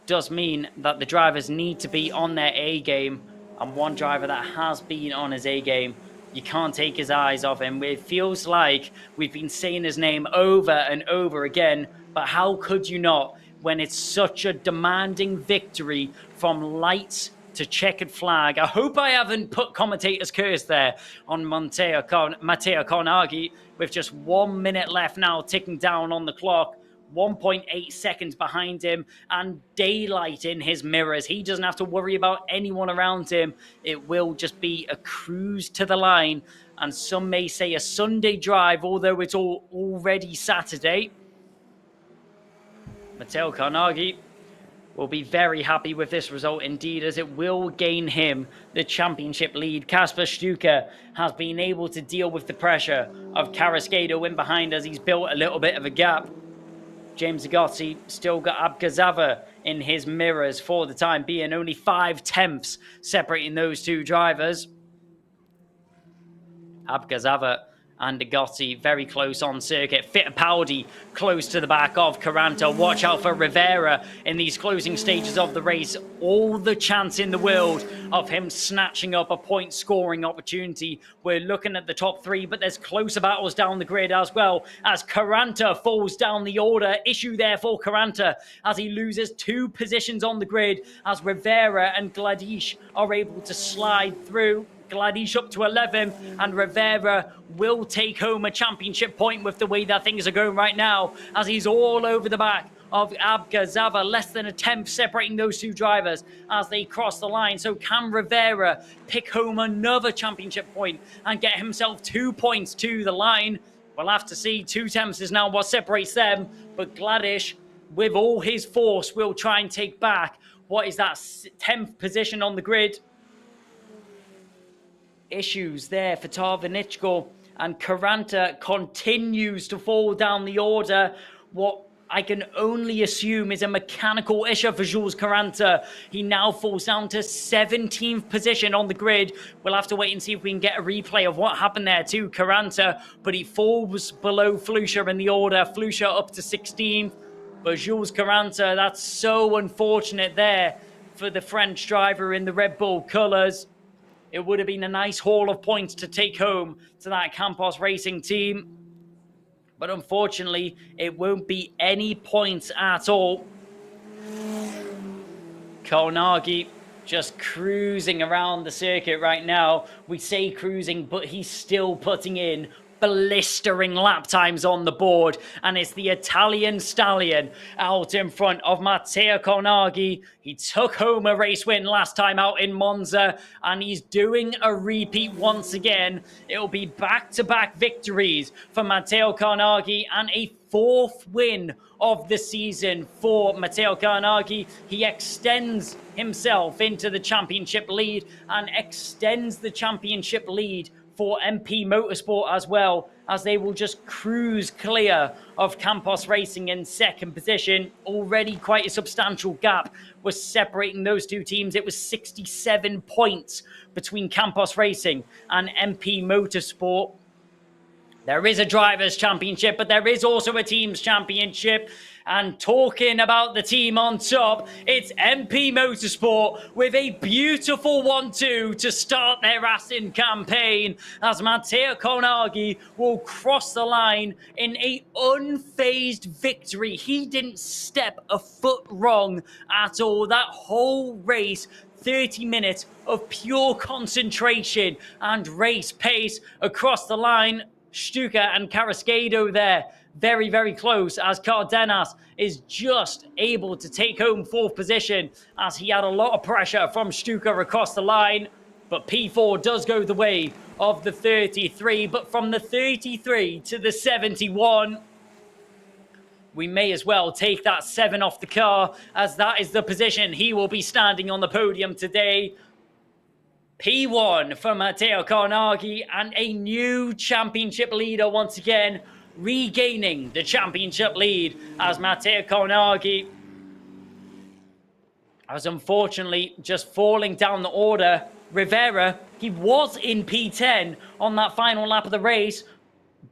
does mean that the drivers need to be on their A game, and one driver that has been on his A game, you can't take his eyes off him. It feels like we've been saying his name over and over again, but how could you not when it's such a demanding victory from lights to checkered flag? I hope I haven't put commentator's curse there on Matteo Konagi, with just 1 minute left now ticking down on the clock. 1.8 seconds behind him, and daylight in his mirrors. He doesn't have to worry about anyone around him. It will just be a cruise to the line, and some may say a Sunday drive, although it's already Saturday. Matteo Konagi will be very happy with this result indeed, as it will gain him the championship lead. Kasper Stuker has been able to deal with the pressure of Carrasquedo in behind, as he's built a little bit of a gap. James Zagozzi still got Abgazava in his mirrors for the time being. Only 5/10 separating those two drivers. Abgazava and Zagozzi very close on circuit. Fittipaldi close to the back of Caranta. Watch out for Rivera in these closing stages of the race. All the chance in the world of him snatching up a point scoring opportunity. We're looking at the top three, but there's closer battles down the grid as well, as Caranta falls down the order. Issue there for Caranta as he loses 2 positions on the grid, as Rivera and Gladish are able to slide through. Gladish up to 11, and Rivera will take home a championship point with the way that things are going right now, as he's all over the back of Abgazava. Less than a 10th separating those two drivers as they cross the line. So can Rivera pick home another championship point and get himself 2 points to the line? We'll have to see. 2/10 is now what separates them, but Gladish, with all his force, will try and take back what is that 10th position on the grid. Issues there for Tarvinichko, and Caranta continues to fall down the order. What I can only assume is a mechanical issue for Jules Caranta. He now falls down to 17th position on the grid. We'll have to wait and see if we can get a replay of what happened there to Caranta, but he falls below Flusha in the order. Flusha up to 16th, but Jules Caranta, that's so unfortunate there for the French driver in the Red Bull colours. It would have been a nice haul of points to take home to that Campos Racing team. But unfortunately, it won't be any points at all. Kownagi just cruising around the circuit right now. We say cruising, but he's still putting in blistering lap times on the board, and it's the Italian stallion out in front of Matteo Kownagi. He took home a race win last time out in Monza, and he's doing a repeat once again. It'll be back-to-back victories for Matteo Kownagi and a 4th win of the season for Matteo Kownagi. He extends himself into the championship lead and extends the championship lead for MP Motorsport as well, as they will just cruise clear of Campos Racing in 2nd position. Already quite a substantial gap was separating those two teams. It was 67 points between Campos Racing and MP Motorsport. There is a Drivers' Championship, but there is also a Teams' Championship. And talking about the team on top, it's MP Motorsport with a beautiful 1-2 to start their Assen campaign, as Matteo Kownagi will cross the line in a unfazed victory. He didn't step a foot wrong at all. That whole race, 30 minutes of pure concentration and race pace across the line. Stuka and Carrasquedo there, very, very close, as Cardenas is just able to take home 4th position, as he had a lot of pressure from Stuka across the line. But P4 does go the way of the 33, but from the 33 to the 71, we may as well take that 7 off the car, as that is the position he will be standing on the podium today. P1 for Matteo Kownagi, and a new championship leader once again, regaining the championship lead, as Matteo Kownagi was unfortunately just falling down the order. Rivera, he was in P10 on that final lap of the race,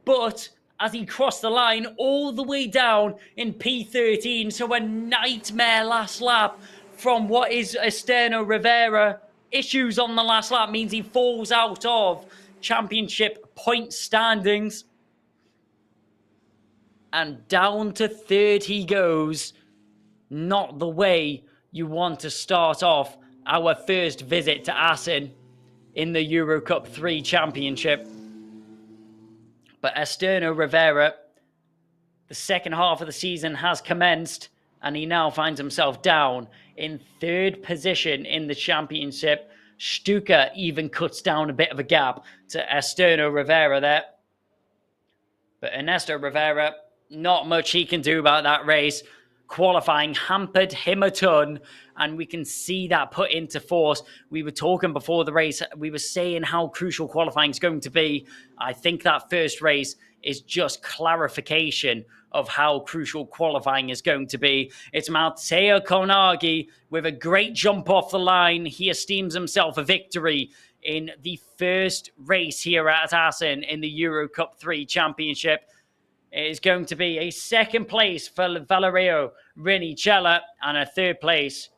but as he crossed the line all the way down in P13, so a nightmare last lap from what is Esterno Rivera. Issues on the last lap means he falls out of championship point standings. And down to 3rd he goes. Not the way you want to start off our first visit to Assen in the EUROCUP-3 championship. But Esterno Rivera, the second half of the season has commenced, and he now finds himself down in 3rd position in the championship. Stuka even cuts down a bit of a gap to Esterno Rivera there. But Ernesto Rivera, not much he can do about that race. Qualifying hampered him a ton, and we can see that put into force. We were talking before the race, we were saying how crucial qualifying is going to be. I think that first race is just clarification of how crucial qualifying is going to be. It's Matteo Kownagi with a great jump off the line. He esteems himself a victory in the first race here at Assen in the EuroCup-3 Championship. It is going to be a 2nd place for Valerio Rinicella and a 3rd place.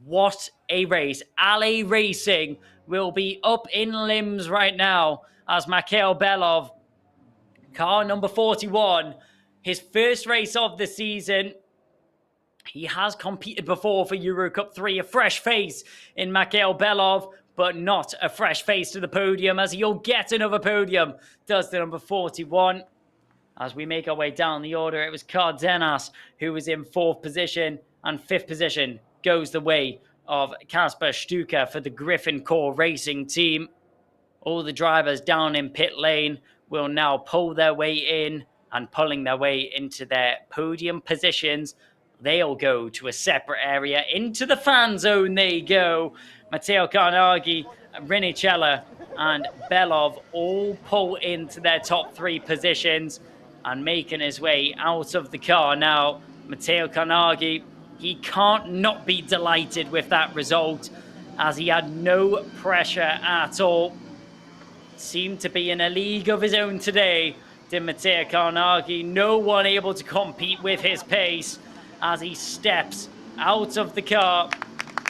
What a race. Ale Racing will be up in limbs right now, as Mikhail Belov, car number 41, his first race of the season. He has competed before for EuroCup-3, a fresh face in Mikhail Belov, but not a fresh face to the podium, as he'll get another podium, does the number 41. As we make our way down the order, it was Cardenas who was in 4th position, and 5th position goes the way of Kasper Stuka for the Griffin Core Racing team. All the drivers down in pit lane will now pull their way in, and pulling their way into their podium positions, they'll go to a separate area. Into the fan zone they go. Matteo Kownagi, Rinicella and Belov all pull into their top 3 positions, and making his way out of the car now. Matteo Kownagi, he can't not be delighted with that result, as he had no pressure at all. Seemed to be in a league of his own today, did Matteo Kownagi. No one able to compete with his pace, as he steps out of the car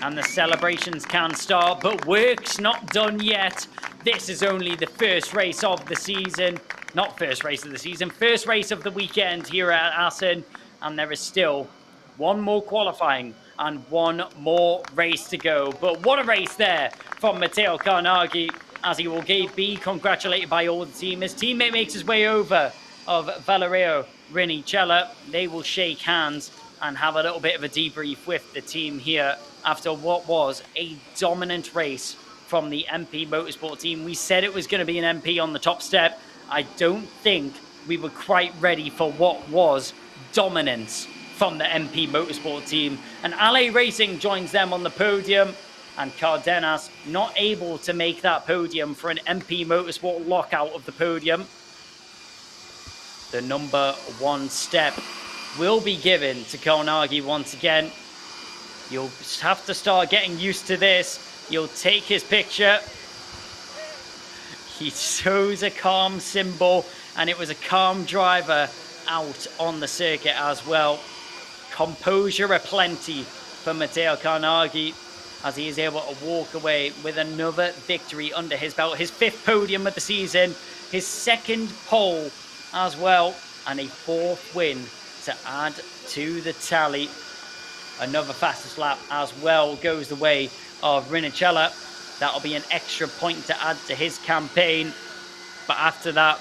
And the celebrations can start, but work's not done yet. This is only the first race of the season. Not first race of the season, first race of the weekend here at Assen. And there is still one more qualifying and one more race to go. But what a race there from Matteo Carnaghi, as he will be congratulated by all the team. His teammate makes his way over of Valerio Rinicella. They will shake hands and have a little bit of a debrief with the team here after what was a dominant race from the MP Motorsport team. We said it was going to be an MP on the top step. I don't think we were quite ready for what was dominance from the MP Motorsport team. And Ale Racing joins them on the podium, and Cardenas not able to make that podium for an MP Motorsport lockout of the podium. The number 1 step will be given to Carnaghi once again. You'll have to start getting used to this. You'll take his picture. He shows a calm symbol, and it was a calm driver out on the circuit as well. Composure aplenty for Matteo Carnaghi, as he is able to walk away with another victory under his belt. His 5th podium of the season, his 2nd pole as well, and a 4th win to add to the tally. Another fastest lap as well goes the way of Rinicella. That'll be an extra point to add to his campaign. But after that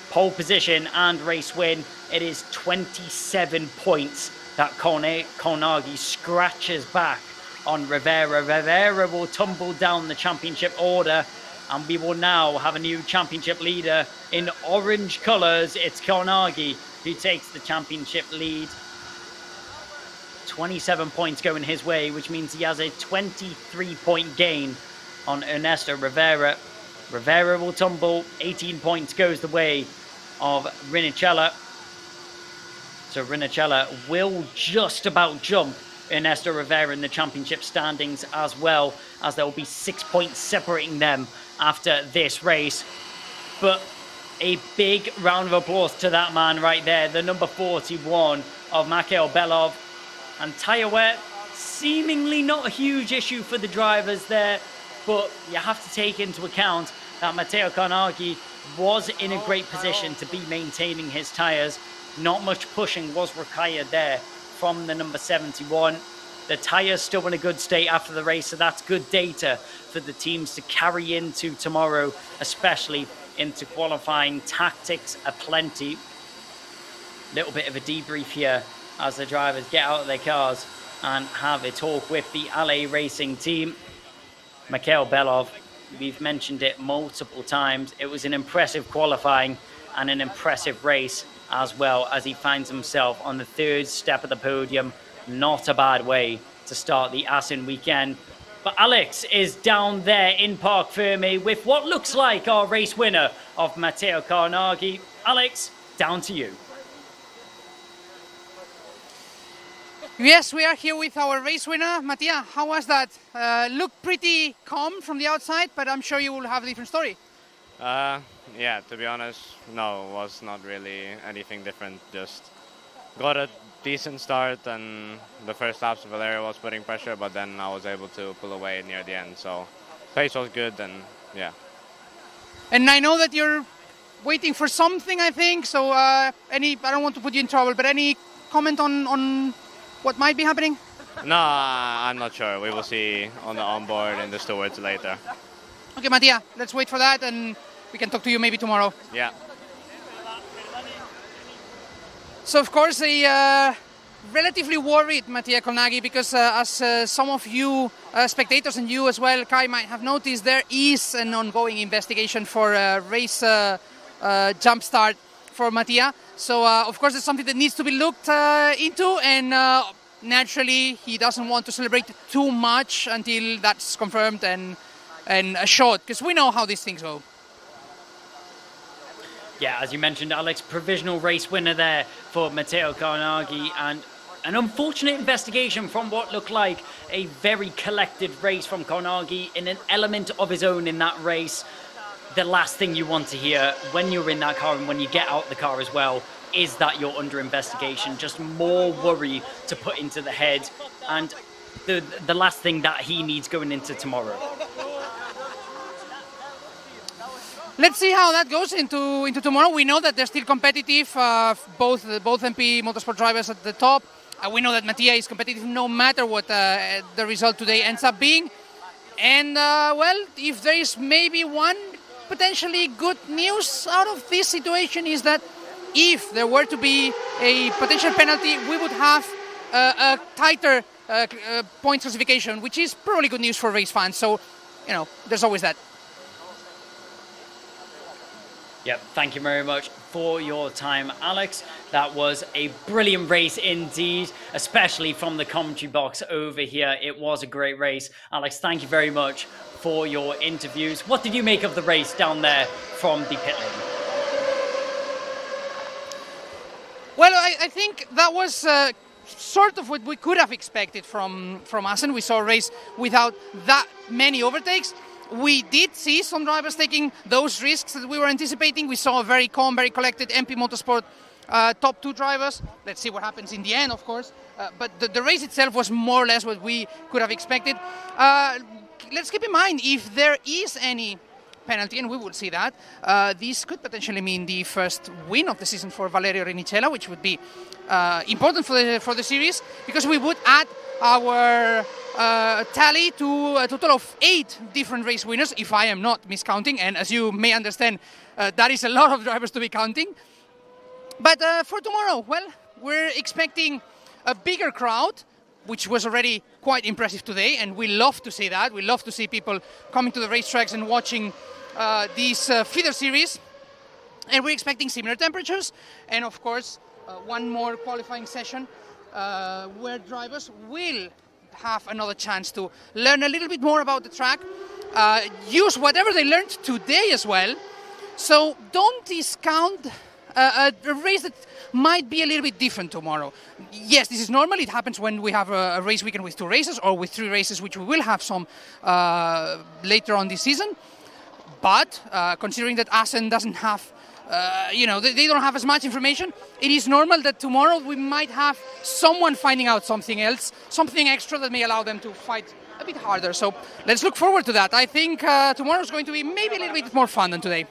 pole position and race win, it is 27 points that Carnaghi scratches back on Rivera. Rivera will tumble down the championship order, and we will now have a new championship leader in orange colours. It's Carnaghi who takes the championship lead. 27 points going his way, which means he has a 23-point gain on Ernesto Rivera. Rivera will tumble. 18 points goes the way of Rinicella. So Rinicella will just about jump Ernesto Rivera in the championship standings, as well as there will be 6 points separating them after this race. But a big round of applause to that man right there, the number 41 of Mikhail Belov. And tyre wear, seemingly not a huge issue for the drivers there, but you have to take into account that Matteo Carnaghi was in a great position to be maintaining his tyres. Not much pushing was required there from the number 71. The tyres still in a good state after the race, so that's good data for the teams to carry into tomorrow, especially into qualifying. Tactics aplenty. Little bit of a debrief here as the drivers get out of their cars and have a talk with the Ale Racing team. Mikhail Belov, we've mentioned it multiple times. It was an impressive qualifying and an impressive race, as well as he finds himself on the 3rd step of the podium. Not a bad way to start the Assen weekend. But Alex is down there in Parc Ferme with what looks like our race winner of Matteo Carnaghi. Alex, down to you. Yes, we are here with our race winner, Mattia. How was that? Looked pretty calm from the outside, but I'm sure you will have a different story. Yeah, to be honest, no, it was not really anything different. Just got a decent start, and the first laps Valerio was putting pressure, but then I was able to pull away near the end. So pace was good, and yeah. And I know that you're waiting for something, I think. So I don't want to put you in trouble, but any comment on what might be happening? No, I'm not sure. We will see on the onboard and the stewards later. Okay, Mattia, let's wait for that, and we can talk to you maybe tomorrow. Yeah. So, of course, a relatively worried Matteo Carnaghi, because as some of you spectators and you as well, Kai, might have noticed, there is an ongoing investigation for a race jump start for Mattia. So, of course, it's something that needs to be looked into, and naturally, he doesn't want to celebrate too much until that's confirmed and assured, because we know how these things go. Yeah, as you mentioned, Alex, provisional race winner there for Matteo Carnaghi, and an unfortunate investigation from what looked like a very collected race from Carnaghi in an element of his own in that race. The last thing you want to hear when you're in that car and when you get out the car as well is that you're under investigation. Just more worry to put into the head. And the last thing that he needs going into tomorrow? Let's see how that goes into tomorrow. We know that they're still competitive, both MP Motorsport drivers at the top. We know that Mattia is competitive no matter what the result today ends up being. And well, if there is maybe one potentially good news out of this situation is that if there were to be a potential penalty, we would have a tighter point classification, which is probably good news for race fans. So, you know, there's always that. Yep, thank you very much for your time, Alex. That was a brilliant race indeed, especially from the commentary box over here. It was a great race. Alex, thank you very much for your interviews. What did you make of the race down there from the pit lane? Well, I think that was sort of what we could have expected from Assen. We saw a race without that many overtakes. We did see some drivers taking those risks that we were anticipating. We saw a very calm, very collected MP Motorsport top two drivers. Let's see what happens in the end, of course. But the race itself was more or less what we could have expected. Let's keep in mind, if there is any penalty, and we will see that, this could potentially mean the first win of the season for Valerio Renicella, which would be important for the series, because we would add our tally to a total of 8 different race winners, if I am not miscounting, and as you may understand, that is a lot of drivers to be counting. But for tomorrow, well, we're expecting a bigger crowd, which was already quite impressive today, and we love to see that. We love to see people coming to the racetracks and watching these feeder series. And we're expecting similar temperatures, and of course, one more qualifying session where drivers will have another chance to learn a little bit more about the track, use whatever they learned today as well. So don't discount a race that might be a little bit different tomorrow. Yes, this is normal. It happens when we have a race weekend with 2 races or with 3 races, which we will have some later on this season. But considering that Assen doesn't have they don't have as much information, it is normal that tomorrow we might have someone finding out something else, something extra that may allow them to fight a bit harder. So let's look forward to that. I think tomorrow is going to be maybe a little bit more fun than today.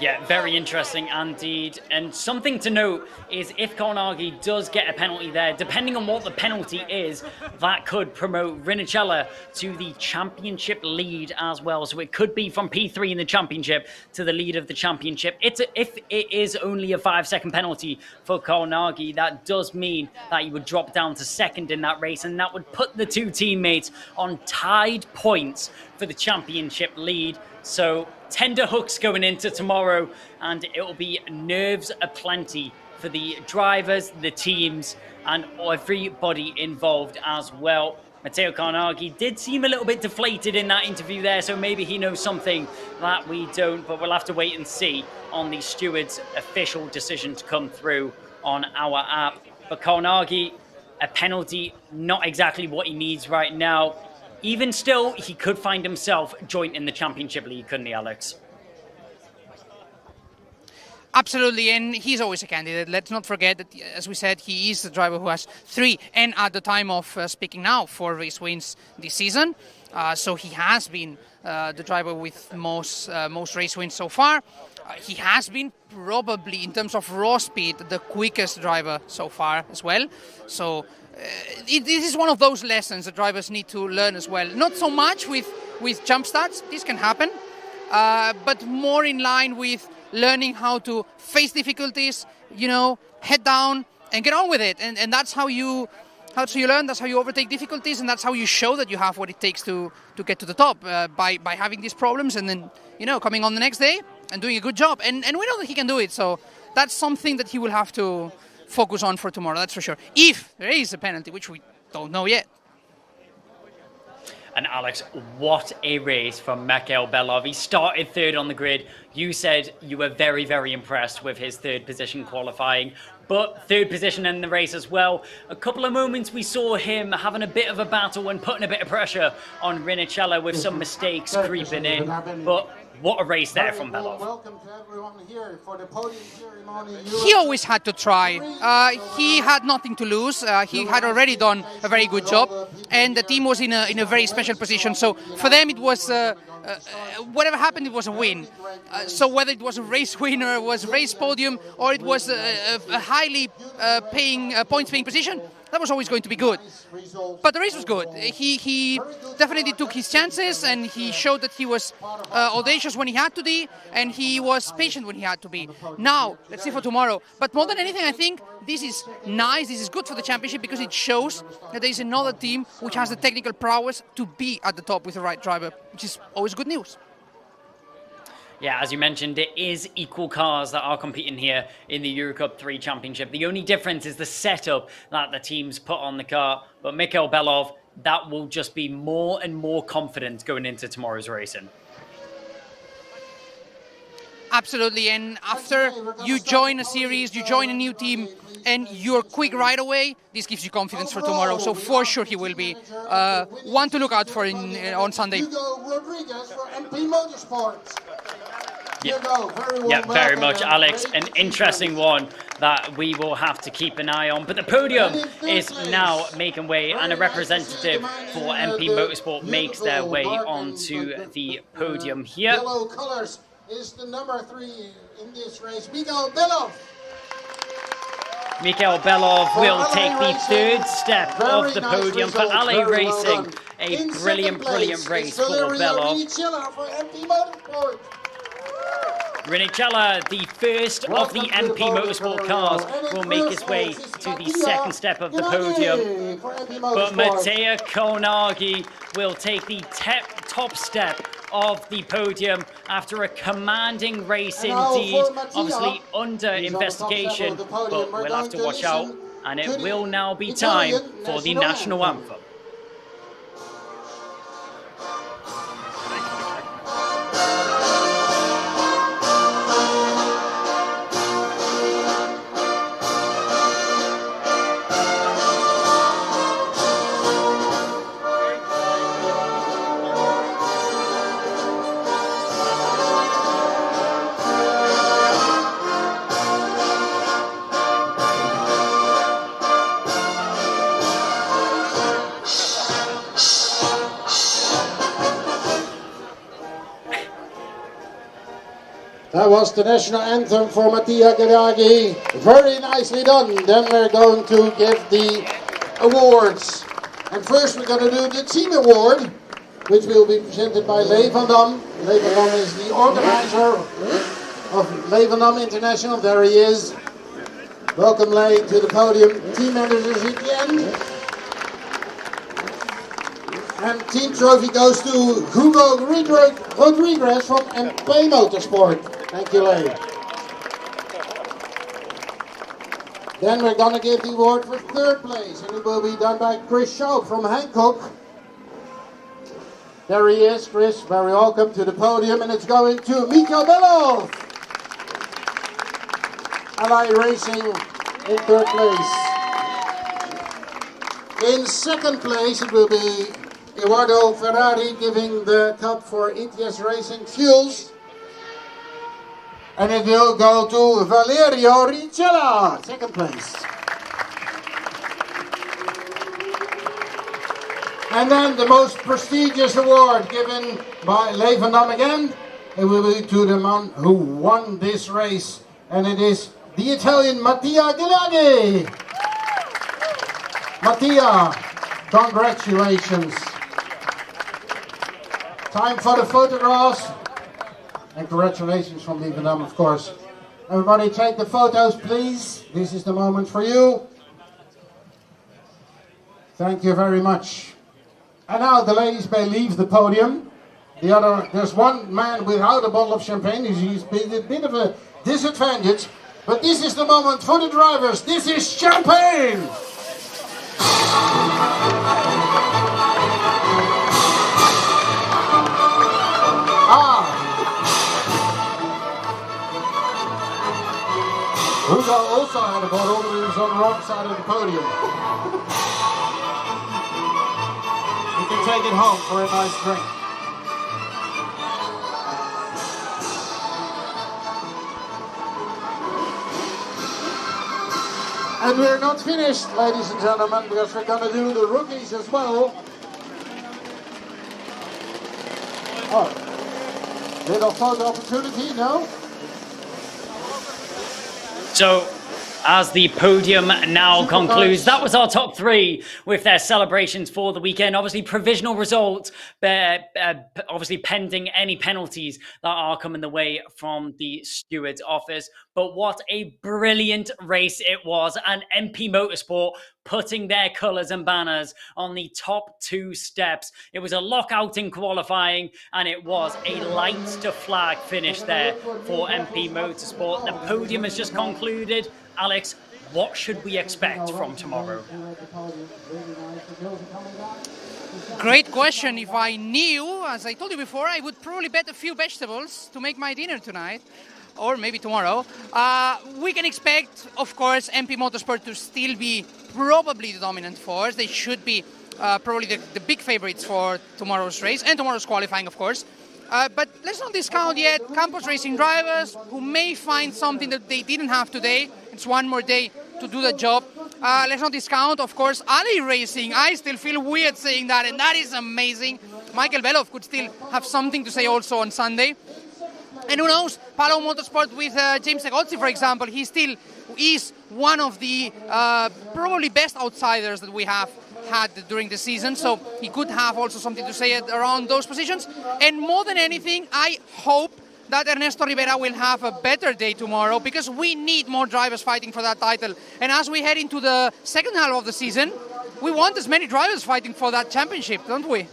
Yeah, very interesting indeed. And something to note is if Carnaghi does get a penalty there, depending on what the penalty is, that could promote Renicella to the championship lead as well. So it could be from P3 in the championship to the lead of the championship. If it is only a 5-second penalty for Carnaghi, that does mean that he would drop down to second in that race, and that would put the 2 teammates on tied points for the championship lead. So tender hooks going into tomorrow, and it will be nerves aplenty for the drivers, the teams, and everybody involved as well. Matteo Carnaghi did seem a little bit deflated in that interview there, so maybe he knows something that we don't, but we'll have to wait and see on the steward's official decision to come through on our app. But Carnaghi, a penalty, not exactly what he needs right now. Even still, he could find himself joint in the championship league, couldn't he, Alex? Absolutely, and he's always a candidate. Let's not forget that, as we said, he is the driver who has 3, and at the time of speaking now, 4 race wins this season. So he has been the driver with most race wins so far. He has been probably, in terms of raw speed, the quickest driver so far as well. So this is one of those lessons that drivers need to learn as well. Not so much with jump starts, this can happen, but more in line with learning how to face difficulties, head down and get on with it. And that's how you learn, that's how you overtake difficulties, and that's how you show that you have what it takes to get to the top, by having these problems and then, coming on the next day and doing a good job. And we know that he can do it, so that's something that he will have to focus on for tomorrow, that's for sure. If there is a penalty, which we don't know yet. And Alex, what a race from Mikhail Belov. He started 3rd on the grid. You said you were very, very impressed with his 3rd position qualifying, but 3rd position in the race as well. A couple of moments we saw him having a bit of a battle and putting a bit of pressure on Renicella with some mistakes creeping in, but What a race there from Belov. Welcome to everyone here for the podium ceremony. He always had to try. He had nothing to lose. He had already done a very good job, and the team was in a very special position. So for them, it was whatever happened, it was a win. So whether it was a race winner, was race podium, or it was a highly points-paying position, that was always going to be good. But the race was good. He definitely took his chances, and he showed that he was audacious when he had to be, and he was patient when he had to be. Now, let's see for tomorrow. But more than anything, I think this is nice, this is good for the championship, because it shows that there is another team which has the technical prowess to be at the top with the right driver, which is always good news. Yeah, as you mentioned, it is equal cars that are competing here in the EUROCUP-3 Championship. The only difference is the setup that the teams put on the car. But Mikhail Belov, that will just be more and more confident going into tomorrow's racing. Absolutely, and after you join a series, you join a new team, and you're quick right away, this gives you confidence for tomorrow. So for sure he will be one to look out for on Sunday. Hugo Rodriguez for MP Motorsports. Yeah, very much, Alex. An interesting one that we will have to keep an eye on. But the podium is now making way, and a representative for MP Motorsport makes their way onto the podium here. Yellow colors is the number 3 in this race, Mikhail Belov. Mikhail Belov will take the third step of the podium for LA Racing. A brilliant race for Belov. Rinicella, the first of the MP Motorsport cars, will make his way to the second step of the podium. But Matej Konagi will take the top step of the podium after a commanding race indeed. Obviously under investigation, but we'll have to watch out. And it will now be time for the national anthem. That was the national anthem for Matija Geragi. Very nicely done. Then we're going to give the awards. And first we're going to do the team award, which will be presented by Lee van Dam. Lee van Dam is the organizer of Lee van Dam International. There he is. Welcome, Lee, to the podium. Team managers at the end. And team trophy goes to Hugo Rodriguez from MP Motorsport. Thank you, Lee. Then we're going to give the award for third place, and it will be done by Chris Shaw from Hancock. There he is, Chris. Very welcome to the podium, and it's going to Mikhail Belov. LA Racing in third place. In second place, it will be Eduardo Ferrari giving the cup for ETS Racing Fuels. And it will go to Valerio Ricella, second place. And then the most prestigious award given by Lee van Dam again. It will be to the man who won this race. And it is the Italian Mattia Ghilardi. Mattia, congratulations. Time for the photographs. And congratulations from Lee van Dam, of course. Everybody take the photos, please. This is the moment for you. Thank you very much. And now the ladies may leave the podium. There's one man without a bottle of champagne. He's a bit of a disadvantage. But this is the moment for the drivers. This is champagne! Hugo also had a bottle, but he was on the wrong side of the podium. You can take it home for a nice drink. And we're not finished, ladies and gentlemen, because we're going to do the rookies as well. Oh, little photo opportunity, no? So, as the podium now concludes, that was our top three with their celebrations for the weekend. Obviously, provisional results, obviously pending any penalties that are coming the way from the steward's office. But what a brilliant race it was, and MP Motorsport putting their colours and banners on the top two steps. It was a lockout in qualifying, and it was a light to flag finish there for MP Motorsport. The podium has just concluded. Alex, what should we expect from tomorrow? Great question. If I knew, as I told you before, I would probably bet a few vegetables to make my dinner tonight, or maybe tomorrow. We can expect, of course, MP Motorsport to still be probably the dominant force. They should be probably the big favorites for tomorrow's race and tomorrow's qualifying, of course. But let's not discount yet Campos Racing drivers who may find something that they didn't have today. It's one more day to do the job. Let's not discount, of course, Ali Racing. I still feel weird saying that, and that is amazing. Michael Belov could still have something to say also on Sunday. And who knows, Palou Motorsport with James Segozzi, for example, he still is one of the probably best outsiders that we have had during the season, so he could have also something to say around those positions. And more than anything, I hope that Ernesto Rivera will have a better day tomorrow, because we need more drivers fighting for that title. And as we head into the second half of the season, we want as many drivers fighting for that championship, don't we?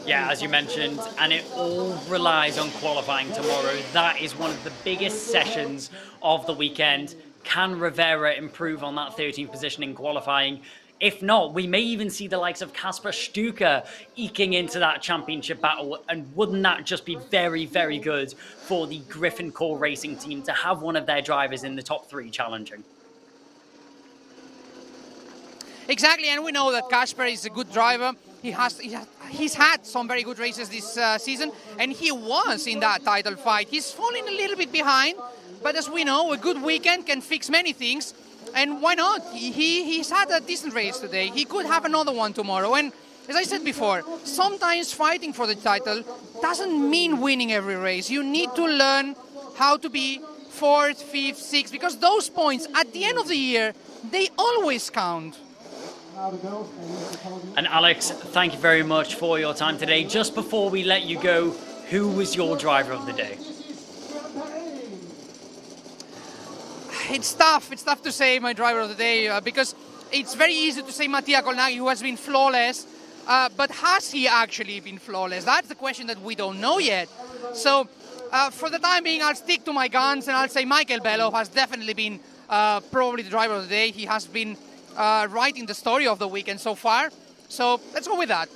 Yeah, as you mentioned, and it all relies on qualifying tomorrow. That is one of the biggest sessions of the weekend. Can Rivera improve on that 13th position in qualifying? If not, we may even see the likes of Kasper Stuka eking into that championship battle, and wouldn't that just be very, very good for the Griffin Core Racing team to have one of their drivers in the top three challenging? Exactly, and we know that Kasper is a good driver. He's had some very good races this season, and he was in that title fight. He's falling a little bit behind, but as we know, a good weekend can fix many things. And why not? He's had a decent race today. He could have another one tomorrow. And as I said before, sometimes fighting for the title doesn't mean winning every race. You need to learn how to be 4th, 5th, 6th, because those points at the end of the year, they always count. And Alex, thank you very much for your time today. Just before we let you go, who was your driver of the day? It's tough to say my driver of the day because it's very easy to say Mattia Colnaghi, who has been flawless, but has he actually been flawless? That's the question that we don't know yet. So for the time being, I'll stick to my guns and I'll say Michael Belov has definitely been probably the driver of the day. He has been writing the story of the weekend so far. So let's go with that.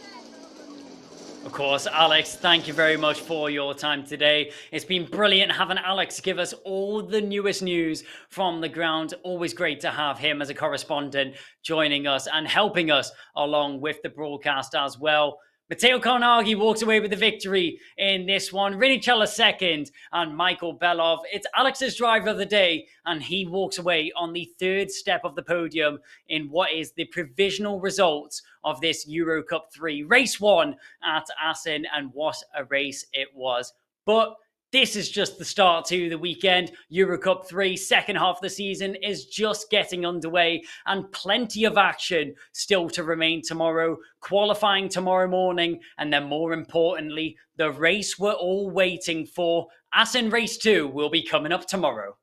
Of course, Alex, thank you very much for your time today. It's been brilliant having Alex give us all the newest news from the ground. Always great to have him as a correspondent joining us and helping us along with the broadcast as well. Matteo Colnaghi walks away with the victory in this one. Rinicella second and Michael Belov. It's Alex's driver of the day, and he walks away on the third step of the podium in what is the provisional results of this EUROCUP-3. Race 1 at Assen, and what a race it was. But this is just the start to the weekend. EUROCUP-3, second half of the season is just getting underway, and plenty of action still to remain tomorrow. Qualifying tomorrow morning, and then more importantly, the race we're all waiting for. Assen Race 2 will be coming up tomorrow.